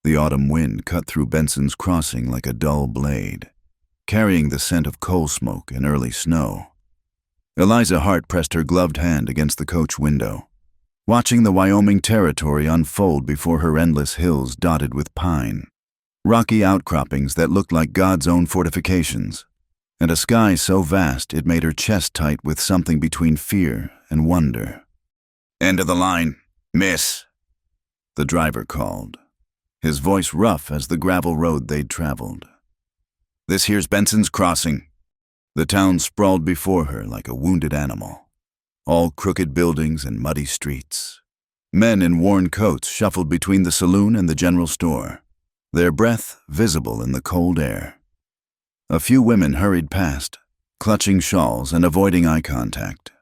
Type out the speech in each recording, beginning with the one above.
The autumn wind cut through Benson's Crossing like a dull blade, carrying the scent of coal smoke and early snow. Eliza Hart pressed her gloved hand against the coach window, watching the Wyoming Territory unfold before her endless hills dotted with pine, rocky outcroppings that looked like God's own fortifications, and a sky so vast it made her chest tight with something between fear and wonder. "End of the line, miss," the driver called, his voice rough as the gravel road they'd traveled. "This here's Benson's Crossing." The town sprawled before her like a wounded animal, all crooked buildings and muddy streets. Men in worn coats shuffled between the saloon and the general store, their breath visible in the cold air. A few women hurried past, clutching shawls and avoiding eye contact.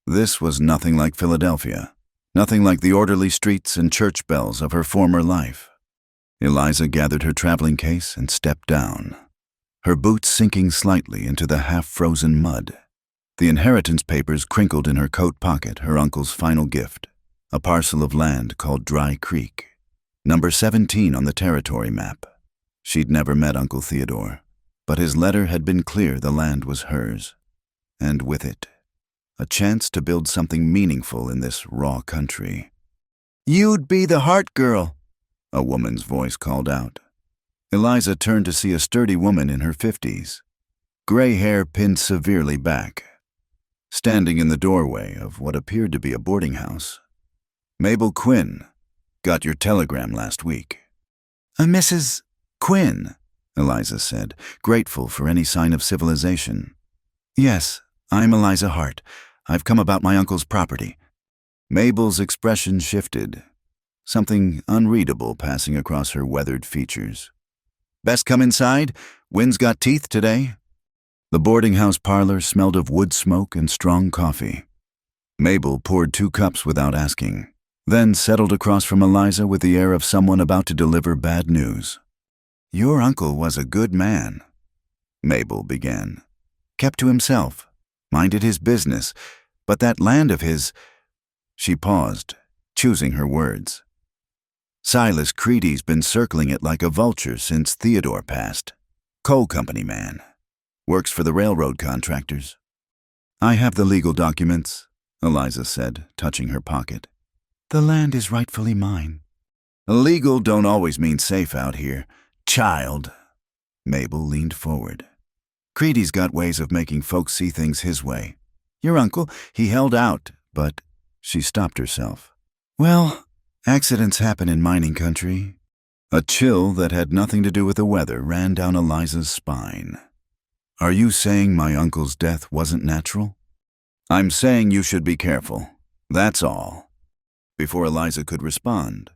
This was nothing like Philadelphia, nothing like the orderly streets and church bells of her former life. Eliza gathered her traveling case and stepped down, her boots sinking slightly into the half-frozen mud. The inheritance papers crinkled in her coat pocket, her uncle's final gift, a parcel of land called Dry Creek, number 17 on the territory map. She'd never met Uncle Theodore, but his letter had been clear the land was hers, and with it, a chance to build something meaningful in this raw country. "You'd be the Hart girl," a woman's voice called out. Eliza turned to see a sturdy woman in her 50s, gray hair pinned severely back, standing in the doorway of what appeared to be a boarding house. "Mabel Quinn, got your telegram last week." "Mrs. Quinn," Eliza said, grateful for any sign of civilization. "Yes, I'm Eliza Hart. I've come about my uncle's property." Mabel's expression shifted, something unreadable passing across her weathered features. "Best come inside? Wind's got teeth today." The boarding house parlor smelled of wood smoke and strong coffee. Mabel poured 2 cups without asking, then settled across from Eliza with the air of someone about to deliver bad news. "Your uncle was a good man," Mabel began. "Kept to himself, minded his business, but that land of his—" She paused, choosing her words. "Silas Creedy's been circling it like a vulture since Theodore passed. Coal company man. Works for the railroad contractors." "I have the legal documents," Eliza said, touching her pocket. "The land is rightfully mine." "Legal don't always mean safe out here, child." Mabel leaned forward. "Creedy's got ways of making folks see things his way. Your uncle, he held out, but—" She stopped herself. "Well, accidents happen in mining country." A chill that had nothing to do with the weather ran down Eliza's spine. "Are you saying my uncle's death wasn't natural?" "I'm saying you should be careful. That's all." Before Eliza could respond,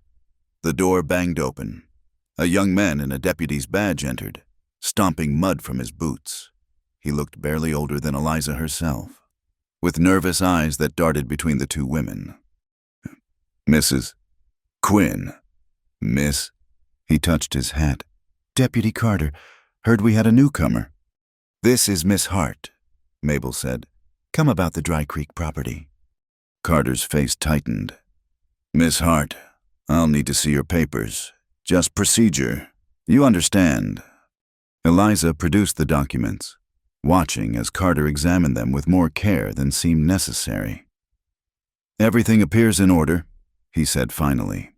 the door banged open. A young man in a deputy's badge entered, stomping mud from his boots. He looked barely older than Eliza herself, with nervous eyes that darted between the 2 women. "Mrs. Quinn, miss." He touched his hat. "Deputy Carter, heard we had a newcomer." "This is Miss Hart," Mabel said. "Come about the Dry Creek property." Carter's face tightened. "Miss Hart, I'll need to see your papers. Just procedure. You understand." Eliza produced the documents, watching as Carter examined them with more care than seemed necessary. "Everything appears in order," he said finally,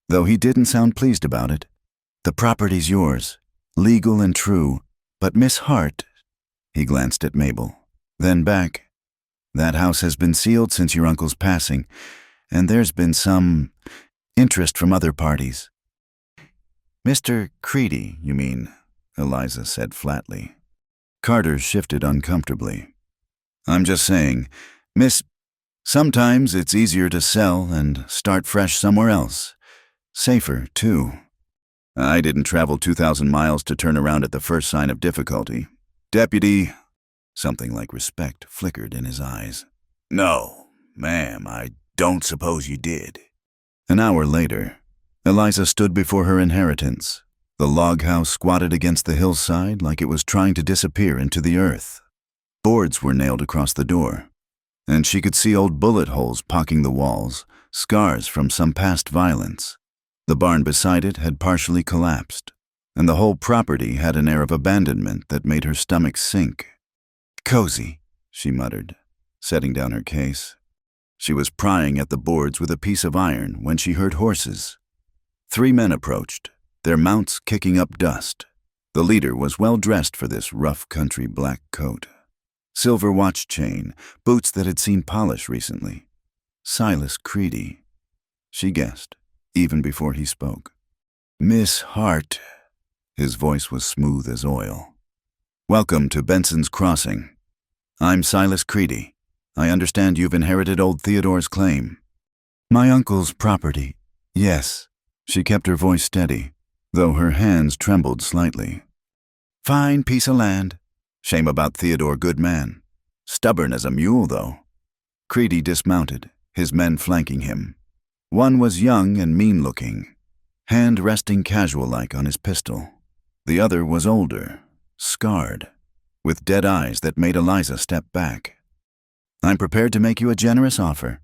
though he didn't sound pleased about it. "The property's yours, legal and true, but Miss Hart—" He glanced at Mabel, then back. "That house has been sealed since your uncle's passing, and there's been some interest from other parties." "Mr. Creedy, you mean," Eliza said flatly. Carter shifted uncomfortably. "I'm just saying, Miss, sometimes it's easier to sell and start fresh somewhere else. Safer, too. I didn't travel 2,000 miles to turn around at the first sign of difficulty. Deputy—" Something like respect flickered in his eyes. "No, ma'am, I don't suppose you did." An hour later, Eliza stood before her inheritance, the log house squatted against the hillside like it was trying to disappear into the earth. Boards were nailed across the door, and she could see old bullet holes pocking the walls, scars from some past violence. The barn beside it had partially collapsed, and the whole property had an air of abandonment that made her stomach sink. "Cozy," she muttered, setting down her case. She was prying at the boards with a piece of iron when she heard horses. 3 men approached, their mounts kicking up dust. The leader was well dressed for this rough country black coat. Silver watch chain, boots that had seen polish recently. Silas Creedy. She guessed, even before he spoke. "Miss Hart." His voice was smooth as oil. "Welcome to Benson's Crossing. I'm Silas Creedy. I understand you've inherited old Theodore's claim." "My uncle's property, yes." She kept her voice steady, though her hands trembled slightly. "Fine piece of land. Shame about Theodore, good man. Stubborn as a mule, though." Creedy dismounted, his men flanking him. One was young and mean-looking, hand resting casual-like on his pistol. The other was older, scarred, with dead eyes that made Eliza step back. "I'm prepared to make you a generous offer."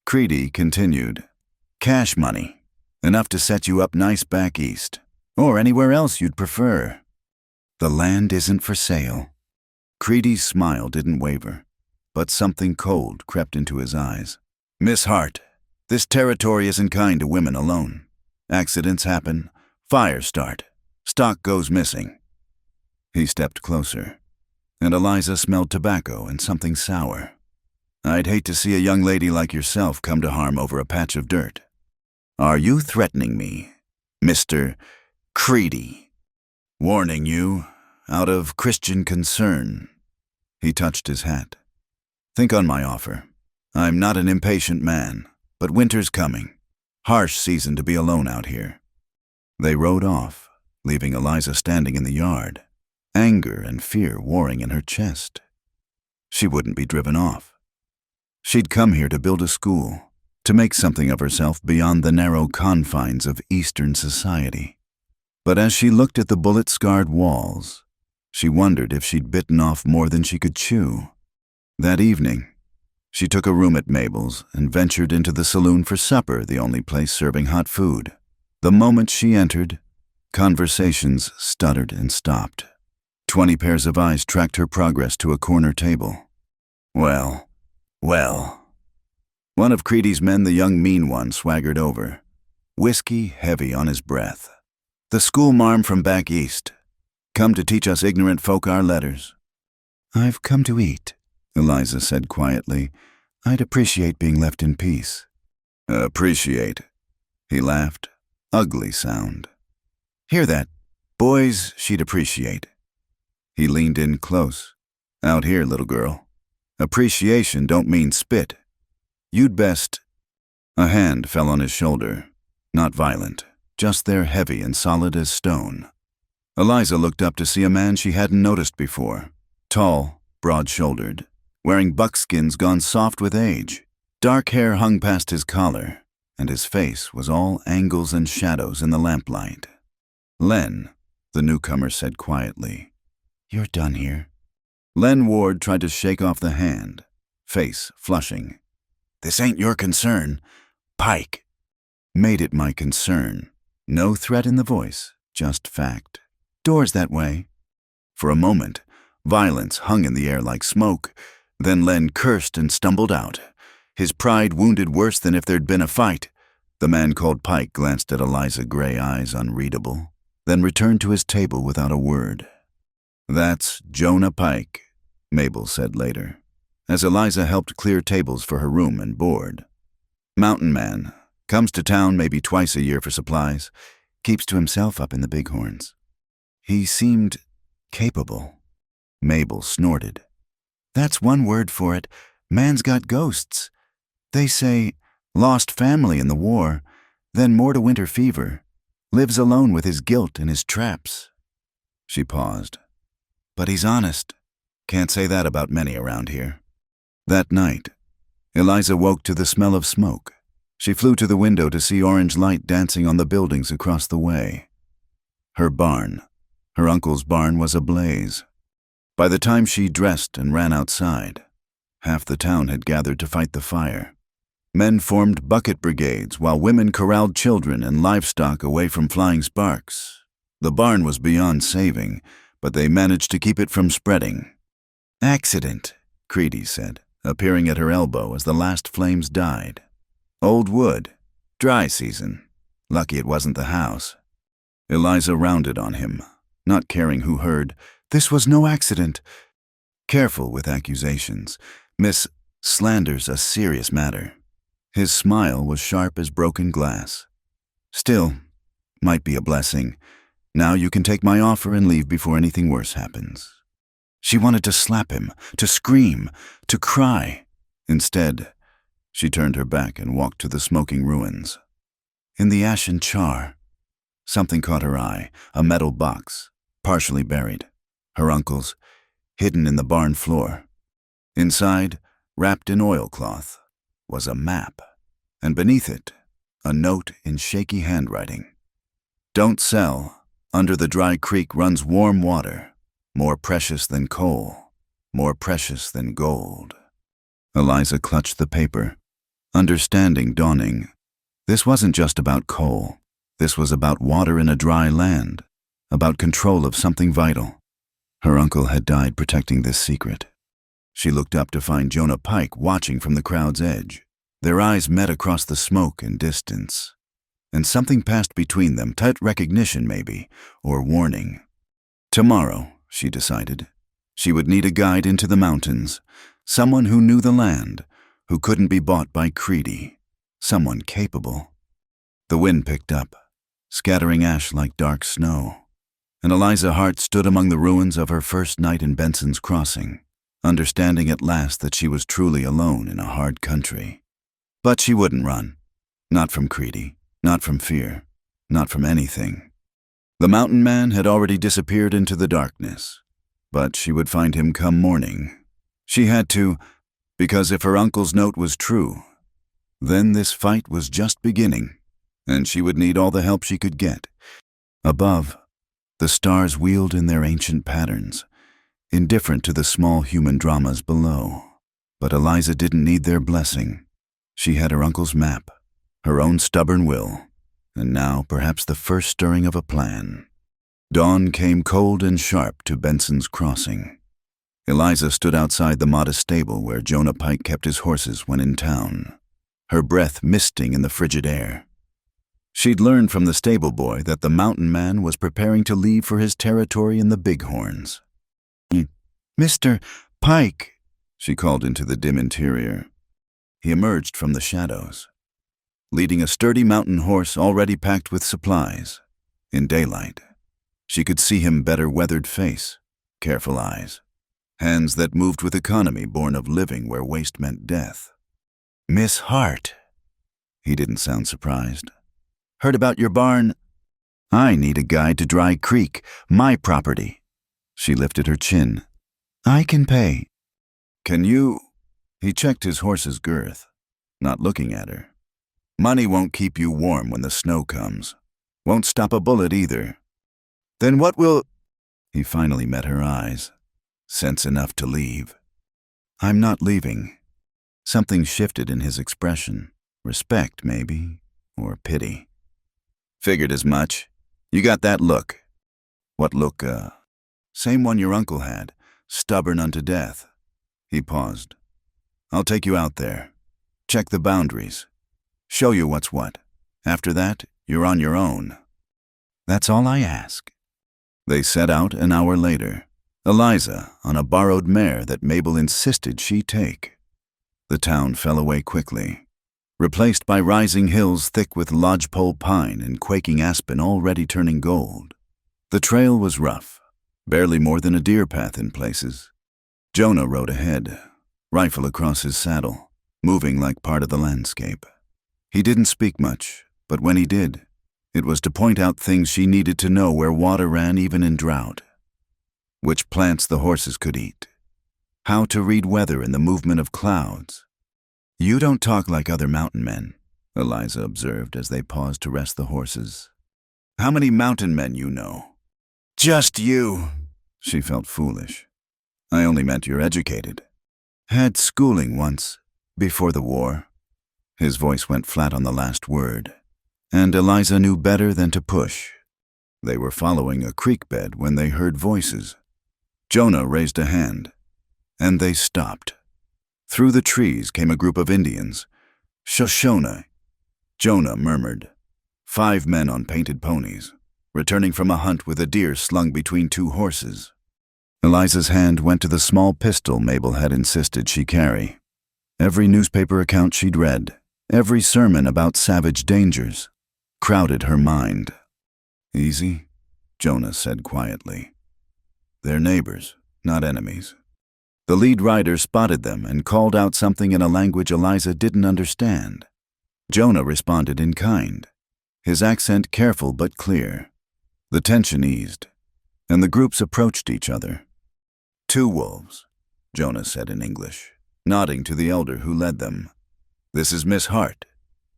Creedy continued. "Cash money, enough to set you up nice back east, or anywhere else you'd prefer. The land isn't for sale." Creedy's smile didn't waver, but something cold crept into his eyes. "Miss Hart, this territory isn't kind to women alone. Accidents happen, fires start, stock goes missing." He stepped closer, and Eliza smelled tobacco and something sour. "I'd hate to see a young lady like yourself come to harm over a patch of dirt." "Are you threatening me, Mr. Creedy?" "Warning you, out of Christian concern." He touched his hat. "Think on my offer. I'm not an impatient man, but winter's coming. Harsh season to be alone out here." They rode off, leaving Eliza standing in the yard, anger and fear warring in her chest. She wouldn't be driven off. She'd come here to build a school, to make something of herself beyond the narrow confines of Eastern society. But as she looked at the bullet-scarred walls, she wondered if she'd bitten off more than she could chew. That evening, she took a room at Mabel's and ventured into the saloon for supper, the only place serving hot food. The moment she entered, conversations stuttered and stopped. 20 pairs of eyes tracked her progress to a corner table. Well. One of Creedy's men, the young mean one, swaggered over, whiskey heavy on his breath. "The school marm from back east. Come to teach us ignorant folk our letters." "I've come to eat," Eliza said quietly. "I'd appreciate being left in peace." "Appreciate," he laughed. Ugly sound. "Hear that? Boys she'd appreciate." He leaned in close. "Out here, little girl. Appreciation don't mean spit. You'd best—" A hand fell on his shoulder. Not violent, just there heavy and solid as stone. Eliza looked up to see a man she hadn't noticed before. Tall, broad-shouldered, wearing buckskins gone soft with age. Dark hair hung past his collar, and his face was all angles and shadows in the lamplight. "Len," the newcomer said quietly. "You're done here." Len Ward tried to shake off the hand, face flushing. "This ain't your concern. Pike." Made it my concern. No threat in the voice, just fact. "Door's that way." For a moment, violence hung in the air like smoke. Then Len cursed and stumbled out, his pride wounded worse than if there'd been a fight. The man called Pike glanced at Eliza, gray eyes unreadable, then returned to his table without a word. "That's Jonah Pike," Mabel said later, as Eliza helped clear tables for her room and board. "Mountain man, comes to town maybe twice a year for supplies, keeps to himself up in the Bighorns." "He seemed capable." Mabel snorted. "That's one word for it. Man's got ghosts. They say, lost family in the war, then more to winter fever, lives alone with his guilt and his traps." She paused. "But he's honest. Can't say that about many around here." That night, Eliza woke to the smell of smoke. She flew to the window to see orange light dancing on the buildings across the way. Her uncle's barn, was ablaze. By the time she dressed and ran outside, half the town had gathered to fight the fire. Men formed bucket brigades while women corralled children and livestock away from flying sparks. The barn was beyond saving, but they managed to keep it from spreading. "Accident," Creedy said, appearing at her elbow as the last flames died. "Old wood. Dry season. Lucky it wasn't the house." Eliza rounded on him, not caring who heard. "This was no accident." Careful with accusations. Miss Slander's a serious matter. His smile was sharp as broken glass. "Still, might be a blessing. Now you can take my offer and leave before anything worse happens." She wanted to slap him, to scream, to cry. Instead, she turned her back and walked to the smoking ruins. In the ashen char, something caught her eye, a metal box, partially buried. Her uncle's, hidden in the barn floor. Inside, wrapped in oilcloth, was a map, and beneath it, a note in shaky handwriting. "Don't sell. Under the dry creek runs warm water, more precious than coal, more precious than gold." Eliza clutched the paper, understanding dawning. This wasn't just about coal. This was about water in a dry land, about control of something vital. Her uncle had died protecting this secret. She looked up to find Jonah Pike watching from the crowd's edge. Their eyes met across the smoke and distance, and something passed between them, tight recognition maybe, or warning. Tomorrow, she decided, she would need a guide into the mountains, someone who knew the land, who couldn't be bought by Creedy, someone capable. The wind picked up, scattering ash like dark snow, and Eliza Hart stood among the ruins of her first night in Benson's Crossing, understanding at last that she was truly alone in a hard country. But she wouldn't run. Not from Creedy, not from fear, not from anything. The mountain man had already disappeared into the darkness, but she would find him come morning. She had to, because if her uncle's note was true, then this fight was just beginning, and she would need all the help she could get. Above, the stars wheeled in their ancient patterns, indifferent to the small human dramas below. But Eliza didn't need their blessing. She had her uncle's map, her own stubborn will, and now perhaps the first stirring of a plan. Dawn came cold and sharp to Benson's Crossing. Eliza stood outside the modest stable where Jonah Pike kept his horses when in town, her breath misting in the frigid air. She'd learned from the stable boy that the mountain man was preparing to leave for his territory in the Bighorns. "Mr. Pike," she called into the dim interior. He emerged from the shadows, leading a sturdy mountain horse already packed with supplies. In daylight, she could see him better weathered face, careful eyes, hands that moved with economy born of living where waste meant death. "Miss Hart." He didn't sound surprised. "Heard about your barn? I need a guide to Dry Creek, my property." She lifted her chin. "I can pay." "Can you?" He checked his horse's girth, not looking at her. "Money won't keep you warm when the snow comes. Won't stop a bullet either." "Then what will—" He finally met her eyes. Sense enough to leave. "I'm not leaving." Something shifted in his expression. Respect, maybe, or pity. "Figured as much. You got that look." "What look, Same one your uncle had, stubborn unto death." He paused. "I'll take you out there. Check the boundaries. Show you what's what. After that, you're on your own." "That's all I ask." They set out an hour later, Eliza on a borrowed mare that Mabel insisted she take. The town fell away quickly, replaced by rising hills thick with lodgepole pine and quaking aspen already turning gold. The trail was rough, barely more than a deer path in places. Jonah rode ahead, rifle across his saddle, moving like part of the landscape. He didn't speak much, but when he did, it was to point out things she needed to know where water ran even in drought. Which plants the horses could eat. How to read weather in the movement of clouds. "You don't talk like other mountain men," Eliza observed as they paused to rest the horses. "How many mountain men you know?" "Just you." She felt foolish. "I only meant you're educated." "Had schooling once, before the war." His voice went flat on the last word, and Eliza knew better than to push. They were following a creek bed when they heard voices. Jonah raised a hand, and they stopped. Through the trees came a group of Indians. Shoshone, Jonah murmured. 5 men on painted ponies, returning from a hunt with a deer slung between 2 horses. Eliza's hand went to the small pistol Mabel had insisted she carry. Every newspaper account she'd read, every sermon about savage dangers, crowded her mind. "Easy," Jonah said quietly. "They're neighbors, not enemies." The lead rider spotted them and called out something in a language Eliza didn't understand. Jonah responded in kind, his accent careful but clear. The tension eased, and the groups approached each other. 2 wolves, Jonah said in English, nodding to the elder who led them. "This is Miss Hart.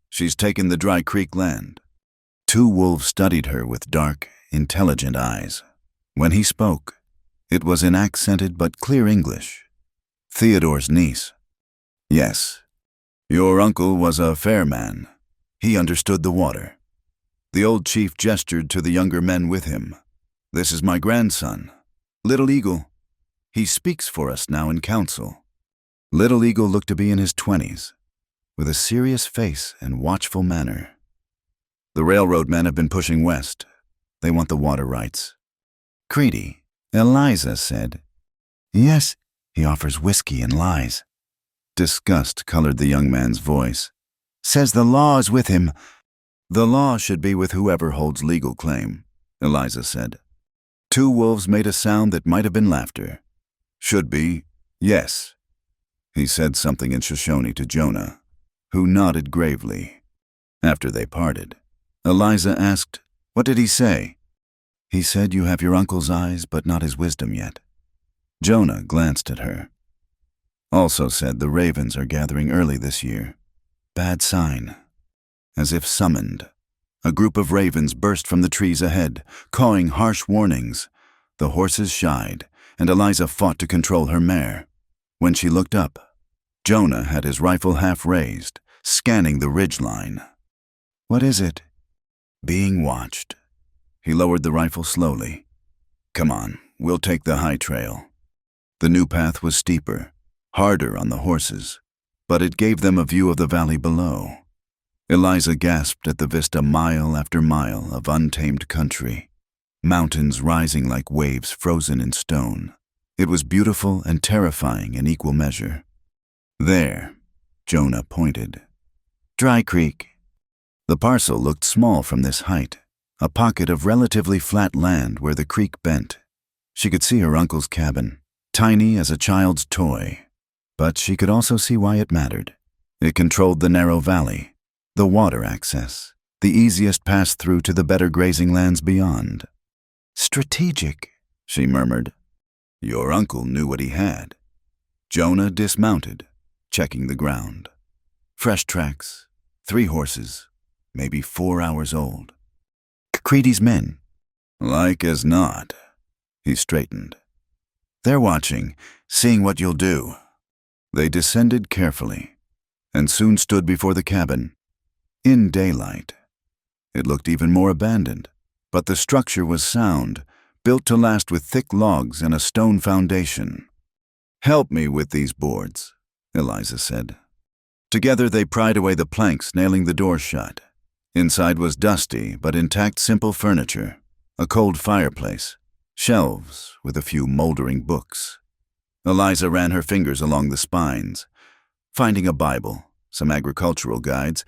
She's taken the Dry Creek land." 2 wolves studied her with dark, intelligent eyes. When he spoke, it was in accented but clear English. "Theodore's niece." "Yes. Your uncle was a fair man. He understood the water." The old chief gestured to the younger men with him. "This is my grandson, Little Eagle. He speaks for us now in council." Little Eagle looked to be in his 20s, with a serious face and watchful manner. "The railroad men have been pushing west. They want the water rights." "Greedy," Eliza said. "Yes, he offers whiskey and lies." Disgust colored the young man's voice. "Says the law is with him." "The law should be with whoever holds legal claim," Eliza said. 2 wolves made a sound that might have been laughter. "Should be, yes." He said something in Shoshone to Jonah, who nodded gravely. After they parted, Eliza asked, "What did he say?" "He said you have your uncle's eyes, but not his wisdom yet." Jonah glanced at her. "Also said the ravens are gathering early this year. Bad sign." As if summoned, a group of ravens burst from the trees ahead, cawing harsh warnings. The horses shied, and Eliza fought to control her mare. When she looked up, Jonah had his rifle half raised, scanning the ridgeline. "What is it?" "Being watched." He lowered the rifle slowly. "Come on, we'll take the high trail." The new path was steeper, harder on the horses, but it gave them a view of the valley below. Eliza gasped at the vista mile after mile of untamed country, mountains rising like waves frozen in stone. It was beautiful and terrifying in equal measure. "There," Jonah pointed. "Dry Creek." The parcel looked small from this height, a pocket of relatively flat land where the creek bent. She could see her uncle's cabin, tiny as a child's toy, but she could also see why it mattered. It controlled the narrow valley, the water access, the easiest pass-through to the better grazing lands beyond. "Strategic," she murmured. "Your uncle knew what he had." Jonah dismounted, checking the ground. Fresh tracks, 3 horses, maybe 4 hours old. "Creedy's men." "Like as not." He straightened. "They're watching, seeing what you'll do." They descended carefully, and soon stood before the cabin. In daylight, it looked even more abandoned, but the structure was sound, built to last with thick logs and a stone foundation. "Help me with these boards," Eliza said. Together they pried away the planks, nailing the door shut. Inside was dusty but intact simple furniture, a cold fireplace, shelves with a few moldering books. Eliza ran her fingers along the spines, finding a Bible, some agricultural guides,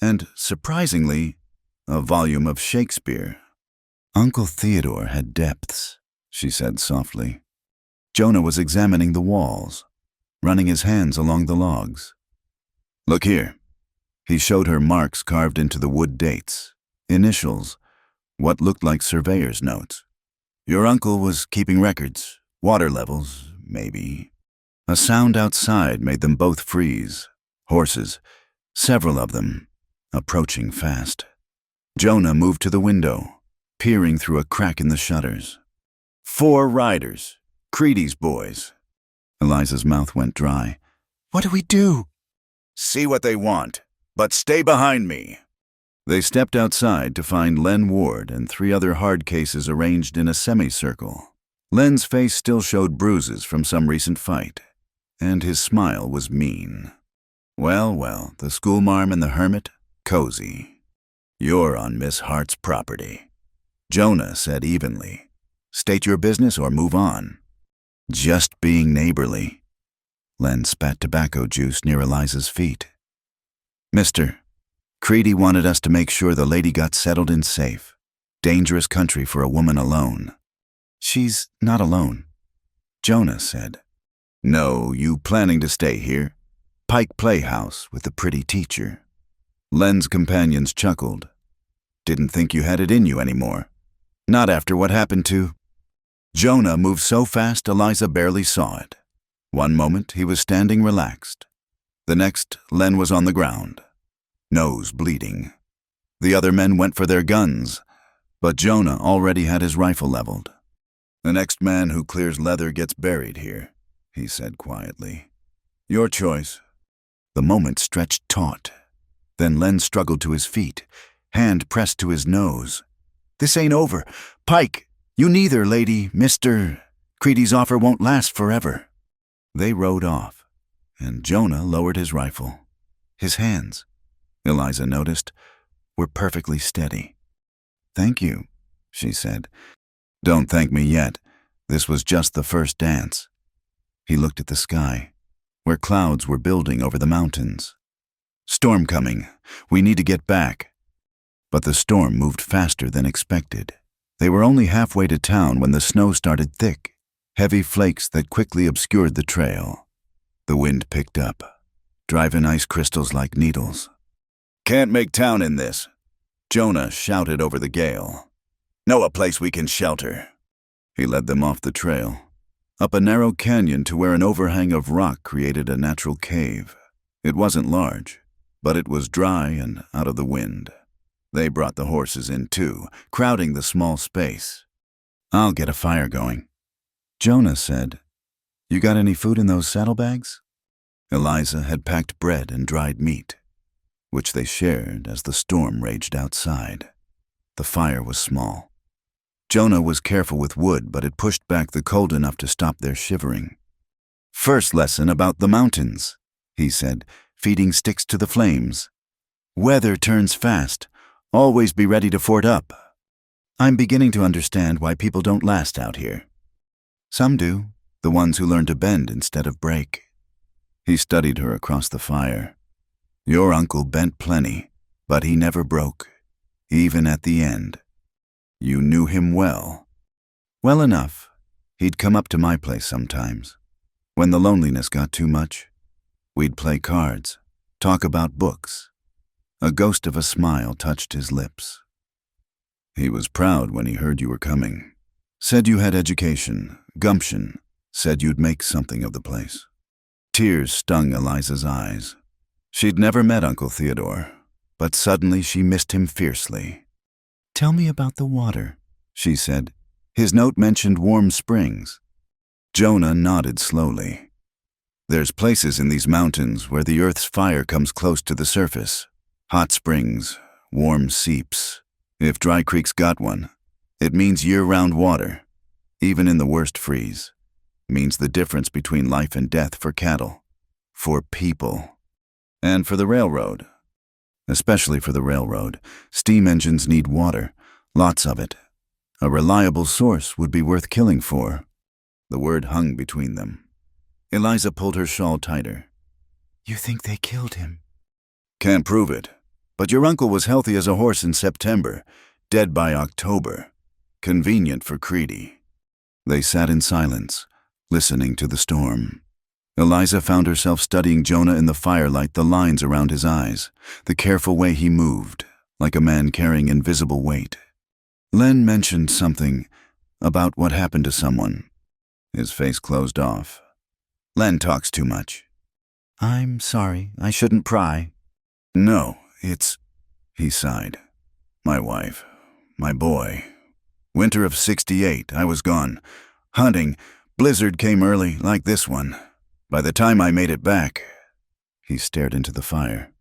and, surprisingly, a volume of Shakespeare. "Uncle Theodore had depths," she said softly. Jonah was examining the walls, running his hands along the logs. "Look here." He showed her marks carved into the wood dates, initials, what looked like surveyor's notes. "Your uncle was keeping records, water levels, maybe." A sound outside made them both freeze. Horses, several of them, approaching fast. Jonah moved to the window, peering through a crack in the shutters. 4 riders, Creedy's boys. Eliza's mouth went dry. "What do we do?" "See what they want," but stay behind me." They stepped outside to find Len Ward and 3 other hard cases arranged in a semicircle. Len's face still showed bruises from some recent fight, and his smile was mean. "Well, well, the schoolmarm and the hermit, cozy. You're on Miss Hart's property," Jonah said evenly. "State your business or move on." "Just being neighborly." Len spat tobacco juice near Eliza's feet. "Mister, Creedy wanted us to make sure the lady got settled in safe. Dangerous country for a woman alone." "She's not alone," Jonah said. "No, you planning to stay here? Pike Playhouse with the pretty teacher." Len's companions chuckled. "Didn't think you had it in you anymore. Not after what happened to—" Jonah moved so fast Eliza barely saw it. One moment he was standing relaxed. The next, Len was on the ground, nose bleeding. The other men went for their guns, but Jonah already had his rifle leveled. "The next man who clears leather gets buried here," he said quietly. "Your choice." The moment stretched taut. Then Len struggled to his feet, hand pressed to his nose. "This ain't over. Pike, you neither, lady, Mr. Creedy's offer won't last forever." They rode off, and Jonah lowered his rifle. His hands, Eliza noticed, were perfectly steady. "Thank you," she said. "Don't thank me yet. This was just the first dance." He looked at the sky, where clouds were building over the mountains. "Storm coming. We need to get back." But the storm moved faster than expected. They were only halfway to town when the snow started thick, heavy flakes that quickly obscured the trail. The wind picked up, driving ice crystals like needles. "Can't make town in this," Jonah shouted over the gale. "Know a place we can shelter." He led them off the trail, up a narrow canyon to where an overhang of rock created a natural cave. It wasn't large, but it was dry and out of the wind. They brought the horses in too, crowding the small space. "I'll get a fire going," Jonah said. "You got any food in those saddlebags?" Eliza had packed bread and dried meat, which they shared as the storm raged outside. The fire was small. Jonah was careful with wood, but it pushed back the cold enough to stop their shivering. "First lesson about the mountains," he said, feeding sticks to the flames. "Weather turns fast. Always be ready to fort up. I'm beginning to understand why people don't last out here. Some do, the ones who learn to bend instead of break." He studied her across the fire. "Your uncle bent plenty, but he never broke, even at the end. You knew him well." "Well enough. He'd come up to my place sometimes. When the loneliness got too much, we'd play cards, talk about books." A ghost of a smile touched his lips. "He was proud when he heard you were coming. Said you had education, gumption, said you'd make something of the place." Tears stung Eliza's eyes. She'd never met Uncle Theodore, but suddenly she missed him fiercely. "Tell me about the water," she said. His note mentioned warm springs. Jonah nodded slowly. "There's places in these mountains where the earth's fire comes close to the surface. Hot springs, warm seeps. If Dry Creek's got one, it means year-round water, even in the worst freeze. Means the difference between life and death for cattle, for people, and for the railroad. Especially for the railroad. Steam engines need water, lots of it. A reliable source would be worth killing for." The word hung between them. Eliza pulled her shawl tighter. "You think they killed him?" "Can't prove it. But your uncle was healthy as a horse in September, dead by October. Convenient for Creedy." They sat in silence, listening to the storm. Eliza found herself studying Jonah in the firelight, the lines around his eyes, the careful way he moved, like a man carrying invisible weight. Len mentioned something about what happened to someone. His face closed off. "Len talks too much." "I'm sorry, I shouldn't pry." "No, it's—" he sighed. "My wife, my boy. Winter of '68, I was gone. Hunting, blizzard came early, like this one. By the time I made it back," he stared into the fire.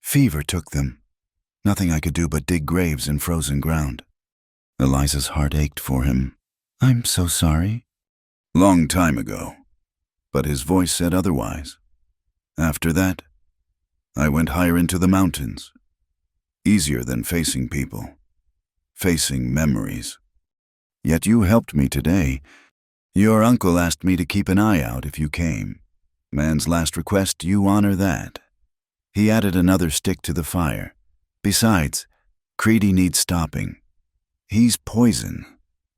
Fever took them. Nothing I could do but dig graves in frozen ground. Eliza's heart ached for him. I'm so sorry. Long time ago. But his voice said otherwise. After that, I went higher into the mountains. Easier than facing people. Facing memories. Yet you helped me today. Your uncle asked me to keep an eye out if you came. Man's last request, you honor that. He added another stick to the fire. Besides, Creedy needs stopping. He's poison,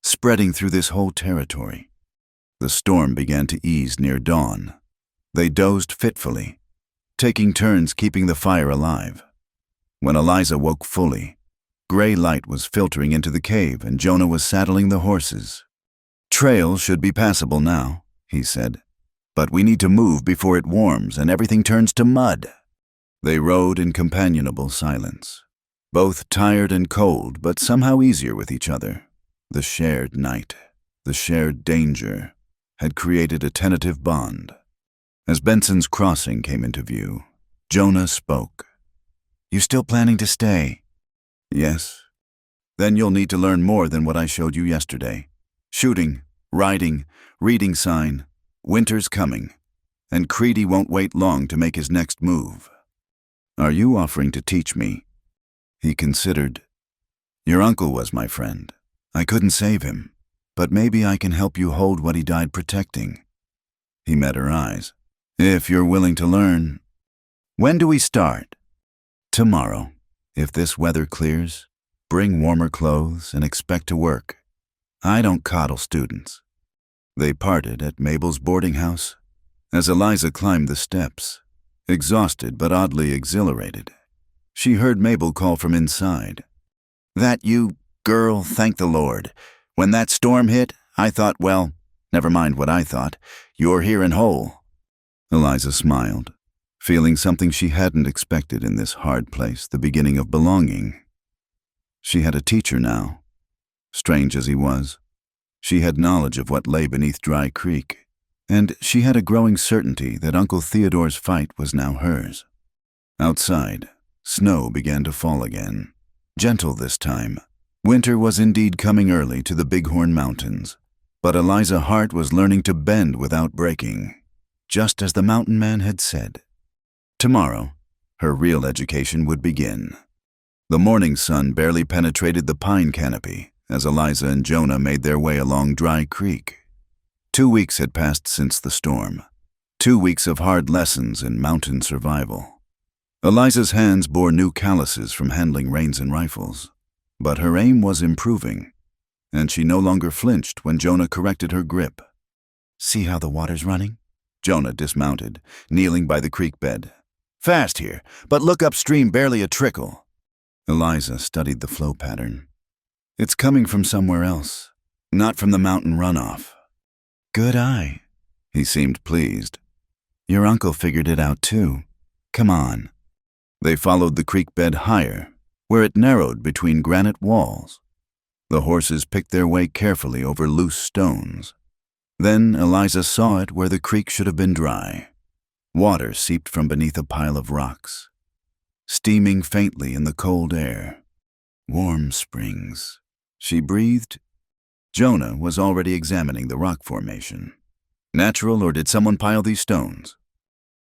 spreading through this whole territory. The storm began to ease near dawn. They dozed fitfully, taking turns keeping the fire alive. When Eliza woke fully, gray light was filtering into the cave and Jonah was saddling the horses. Trail should be passable now, he said, but we need to move before it warms and everything turns to mud. They rode in companionable silence, both tired and cold, but somehow easier with each other. The shared night, the shared danger, had created a tentative bond. As Benson's Crossing came into view, Jonah spoke. You still planning to stay? Yes. Then you'll need to learn more than what I showed you yesterday. Shooting, riding, reading sign, winter's coming, and Creedy won't wait long to make his next move. Are you offering to teach me? He considered. Your uncle was my friend. I couldn't save him, but maybe I can help you hold what he died protecting. He met her eyes. If you're willing to learn. When do we start? Tomorrow. If this weather clears, bring warmer clothes and expect to work. I don't coddle students. They parted at Mabel's boarding house. As Eliza climbed the steps, exhausted but oddly exhilarated, she heard Mabel call from inside. That you, girl, thank the Lord. When that storm hit, I thought, well, never mind what I thought. You're here and whole. Eliza smiled, feeling something she hadn't expected in this hard place, the beginning of belonging. She had a teacher now. Strange as he was, she had knowledge of what lay beneath Dry Creek, and she had a growing certainty that Uncle Theodore's fight was now hers. Outside, snow began to fall again, gentle this time. Winter was indeed coming early to the Bighorn Mountains, but Eliza's heart was learning to bend without breaking, just as the mountain man had said. Tomorrow, her real education would begin. The morning sun barely penetrated the pine canopy as Eliza and Jonah made their way along Dry Creek. 2 weeks had passed since the storm, 2 weeks of hard lessons in mountain survival. Eliza's hands bore new calluses from handling reins and rifles, but her aim was improving, and she no longer flinched when Jonah corrected her grip. See how the water's running? Jonah dismounted, kneeling by the creek bed. Fast here, but look upstream, barely a trickle. Eliza studied the flow pattern. It's coming from somewhere else, not from the mountain runoff. Good eye. He seemed pleased. Your uncle figured it out too. Come on. They followed the creek bed higher, where it narrowed between granite walls. The horses picked their way carefully over loose stones. Then Eliza saw it where the creek should have been dry. Water seeped from beneath a pile of rocks, steaming faintly in the cold air. Warm springs. She breathed. Jonah was already examining the rock formation. Natural, or did someone pile these stones?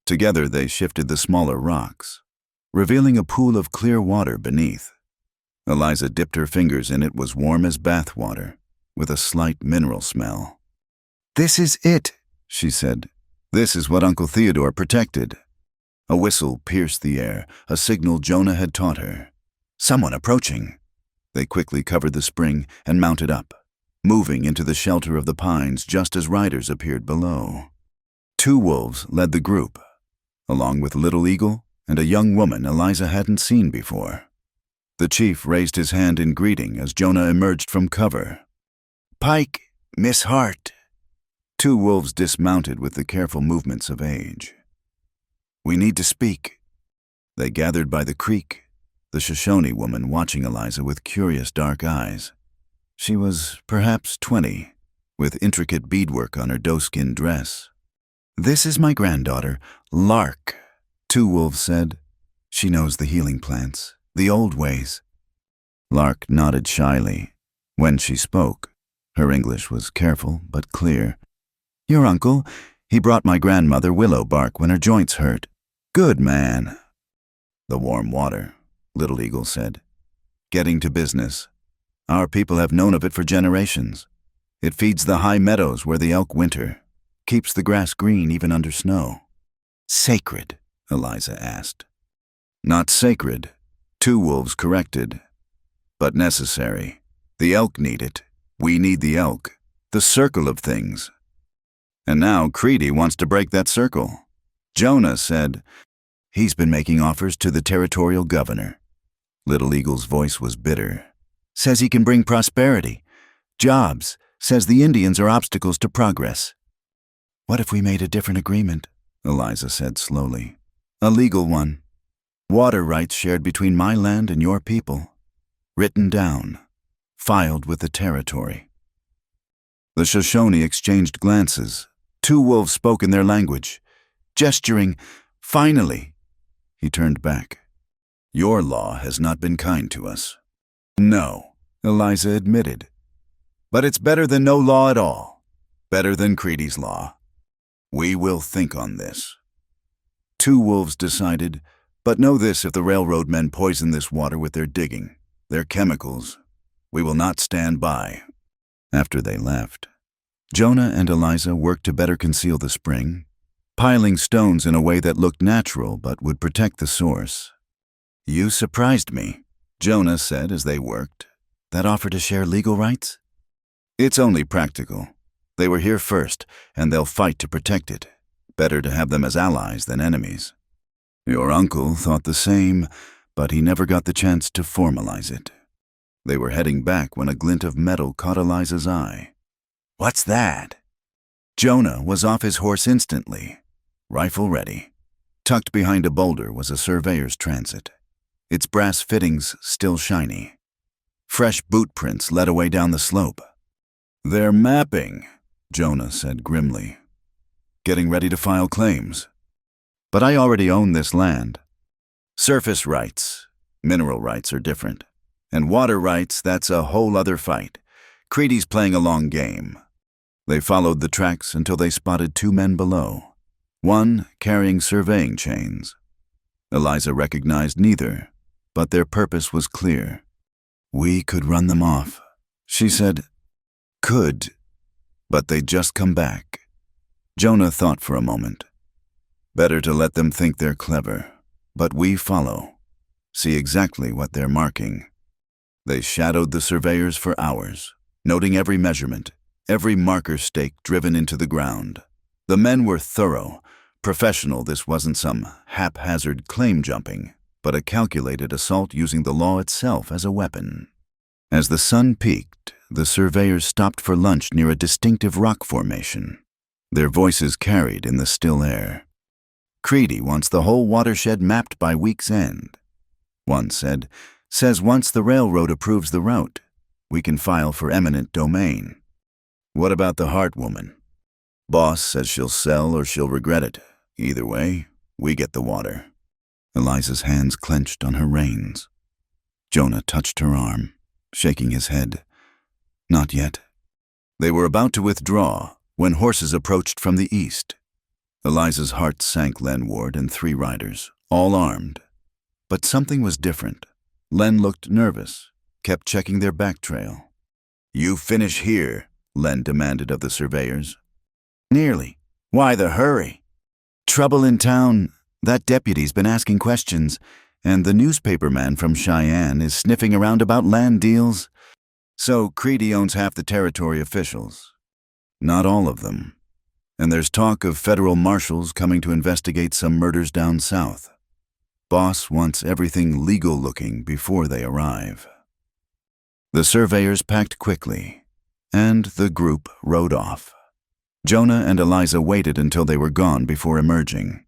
Together they shifted the smaller rocks, revealing a pool of clear water beneath. Eliza dipped her fingers in it. Was warm as bath water, with a slight mineral smell. This is it, she said. This is what Uncle Theodore protected. A whistle pierced the air, a signal Jonah had taught her. Someone approaching. They quickly covered the spring and mounted up, moving into the shelter of the pines just as riders appeared below. 2 wolves led the group, along with Little Eagle and a young woman Eliza hadn't seen before. The chief raised his hand in greeting as Jonah emerged from cover. Pike, Miss Hart. 2 wolves dismounted with the careful movements of age. We need to speak. They gathered by the creek, the Shoshone woman watching Eliza with curious dark eyes. She was perhaps 20, with intricate beadwork on her doeskin dress. This is my granddaughter, Lark, 2 wolves said. She knows the healing plants, the old ways. Lark nodded shyly. When she spoke, her English was careful but clear. Your uncle, he brought my grandmother willow bark when her joints hurt. Good man. The warm water, Little Eagle said. Getting to business. Our people have known of it for generations. It feeds the high meadows where the elk winter, keeps the grass green even under snow. Sacred, Eliza asked. Not sacred, Two Wolves corrected, but necessary. The elk need it. We need the elk. The circle of things. And now Creedy wants to break that circle. Jonah said, he's been making offers to the territorial governor. Little Eagle's voice was bitter. Says he can bring prosperity. Jobs. Says the Indians are obstacles to progress. What if we made a different agreement? Eliza said slowly. A legal one. Water rights shared between my land and your people. Written down. Filed with the territory. The Shoshone exchanged glances. Two Wolves spoke in their language. Gesturing, finally. He turned back. Your law has not been kind to us. No, Eliza admitted. But it's better than no law at all. Better than Creedy's law. We will think on this. Two Wolves decided, but know this: if the railroad men poison this water with their digging, their chemicals, we will not stand by. After they left, Jonah and Eliza worked to better conceal the spring, piling stones in a way that looked natural but would protect the source. You surprised me, Jonah said as they worked. That offer to share legal rights? It's only practical. They were here first, and they'll fight to protect it. Better to have them as allies than enemies. Your uncle thought the same, but he never got the chance to formalize it. They were heading back when a glint of metal caught Eliza's eye. What's that? Jonah was off his horse instantly, rifle ready. Tucked behind a boulder was a surveyor's transit, its brass fittings still shiny. Fresh boot prints led away down the slope. They're mapping, Jonah said grimly. Getting ready to file claims. But I already own this land. Surface rights, mineral rights are different. And water rights, that's a whole other fight. Creedy's playing a long game. They followed the tracks until they spotted two men below, one carrying surveying chains. Eliza recognized neither, but their purpose was clear. We could run them off, she said. Could, but they'd just come back. Jonah thought for a moment. Better to let them think they're clever, but we follow. See exactly what they're marking. They shadowed the surveyors for hours, noting every measurement, every marker stake driven into the ground. The men were thorough, professional. This wasn't some haphazard claim jumping, but a calculated assault using the law itself as a weapon. As the sun peaked, the surveyors stopped for lunch near a distinctive rock formation. Their voices carried in the still air. Creedy wants the whole watershed mapped by week's end. One says once the railroad approves the route, we can file for eminent domain. What about the Hart woman? Boss says she'll sell or she'll regret it. Either way, we get the water. Eliza's hands clenched on her reins. Jonah touched her arm, shaking his head. Not yet. They were about to withdraw when horses approached from the east. Eliza's heart sank. Len Ward and 3 riders, all armed. But something was different. Len looked nervous, kept checking their back trail. You finish here, Len demanded of the surveyors. Nearly. Why the hurry? Trouble in town. That deputy's been asking questions, and the newspaper man from Cheyenne is sniffing around about land deals. So Creedy owns half the territory officials. Not all of them. And there's talk of federal marshals coming to investigate some murders down south. Boss wants everything legal-looking before they arrive. The surveyors packed quickly, and the group rode off. Jonah and Eliza waited until they were gone before emerging.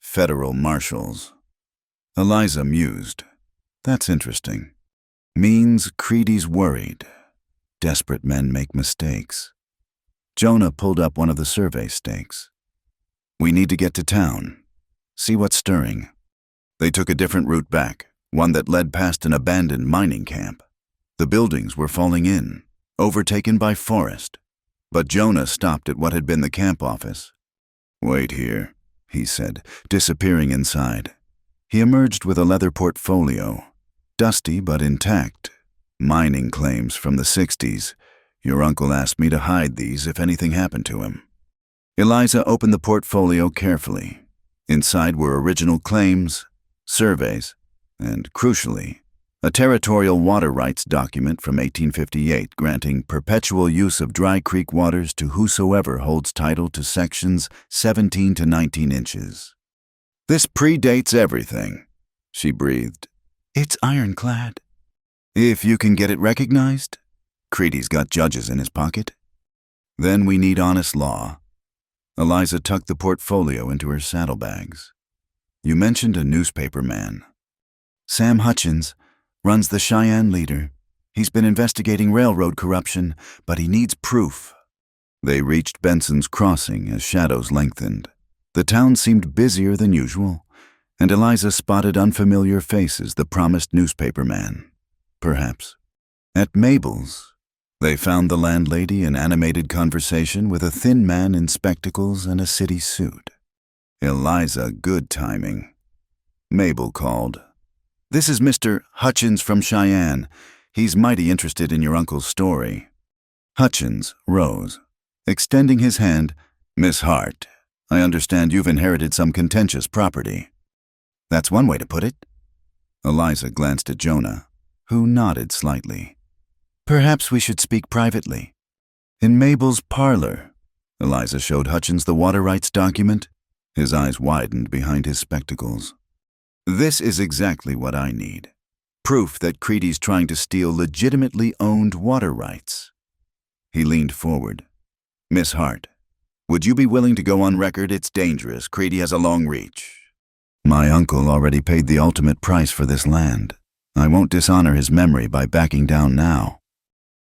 Federal marshals. Eliza mused. That's interesting. Means Creedy's worried. Desperate men make mistakes. Jonah pulled up one of the survey stakes. We need to get to town. See what's stirring. They took a different route back, one that led past an abandoned mining camp. The buildings were falling in, overtaken by forest. But Jonah stopped at what had been the camp office. "Wait here," he said, disappearing inside. He emerged with a leather portfolio, dusty but intact. "Mining claims from the 60s. Your uncle asked me to hide these if anything happened to him." Eliza opened the portfolio carefully. Inside were original claims, surveys, and, crucially, a territorial water rights document from 1858 granting perpetual use of dry creek waters to whosoever holds title to sections 17 to 19 inches. "This predates everything," she breathed. "It's ironclad. If you can get it recognized. Creedy's got judges in his pocket. Then we need honest law." Eliza tucked the portfolio into her saddlebags. "You mentioned a newspaper man." "Sam Hutchins. Runs the Cheyenne Leader. He's been investigating railroad corruption, but he needs proof." They reached Benson's Crossing as shadows lengthened. The town seemed busier than usual, and Eliza spotted unfamiliar faces, the promised newspaper man. Perhaps. At Mabel's, they found the landlady in animated conversation with a thin man in spectacles and a city suit. Eliza, good timing. Mabel called. "This is Mr. Hutchins from Cheyenne. He's mighty interested in your uncle's story." Hutchins rose, extending his hand. "Miss Hart, I understand you've inherited some contentious property." "That's one way to put it." Eliza glanced at Jonah, who nodded slightly. "Perhaps we should speak privately." In Mabel's parlor, Eliza showed Hutchins the water rights document. His eyes widened behind his spectacles. "This is exactly what I need. Proof that Creedy's trying to steal legitimately owned water rights." He leaned forward. "Miss Hart, would you be willing to go on record? It's dangerous. Creedy has a long reach. My uncle already paid the ultimate price for this land. I won't dishonor his memory by backing down now."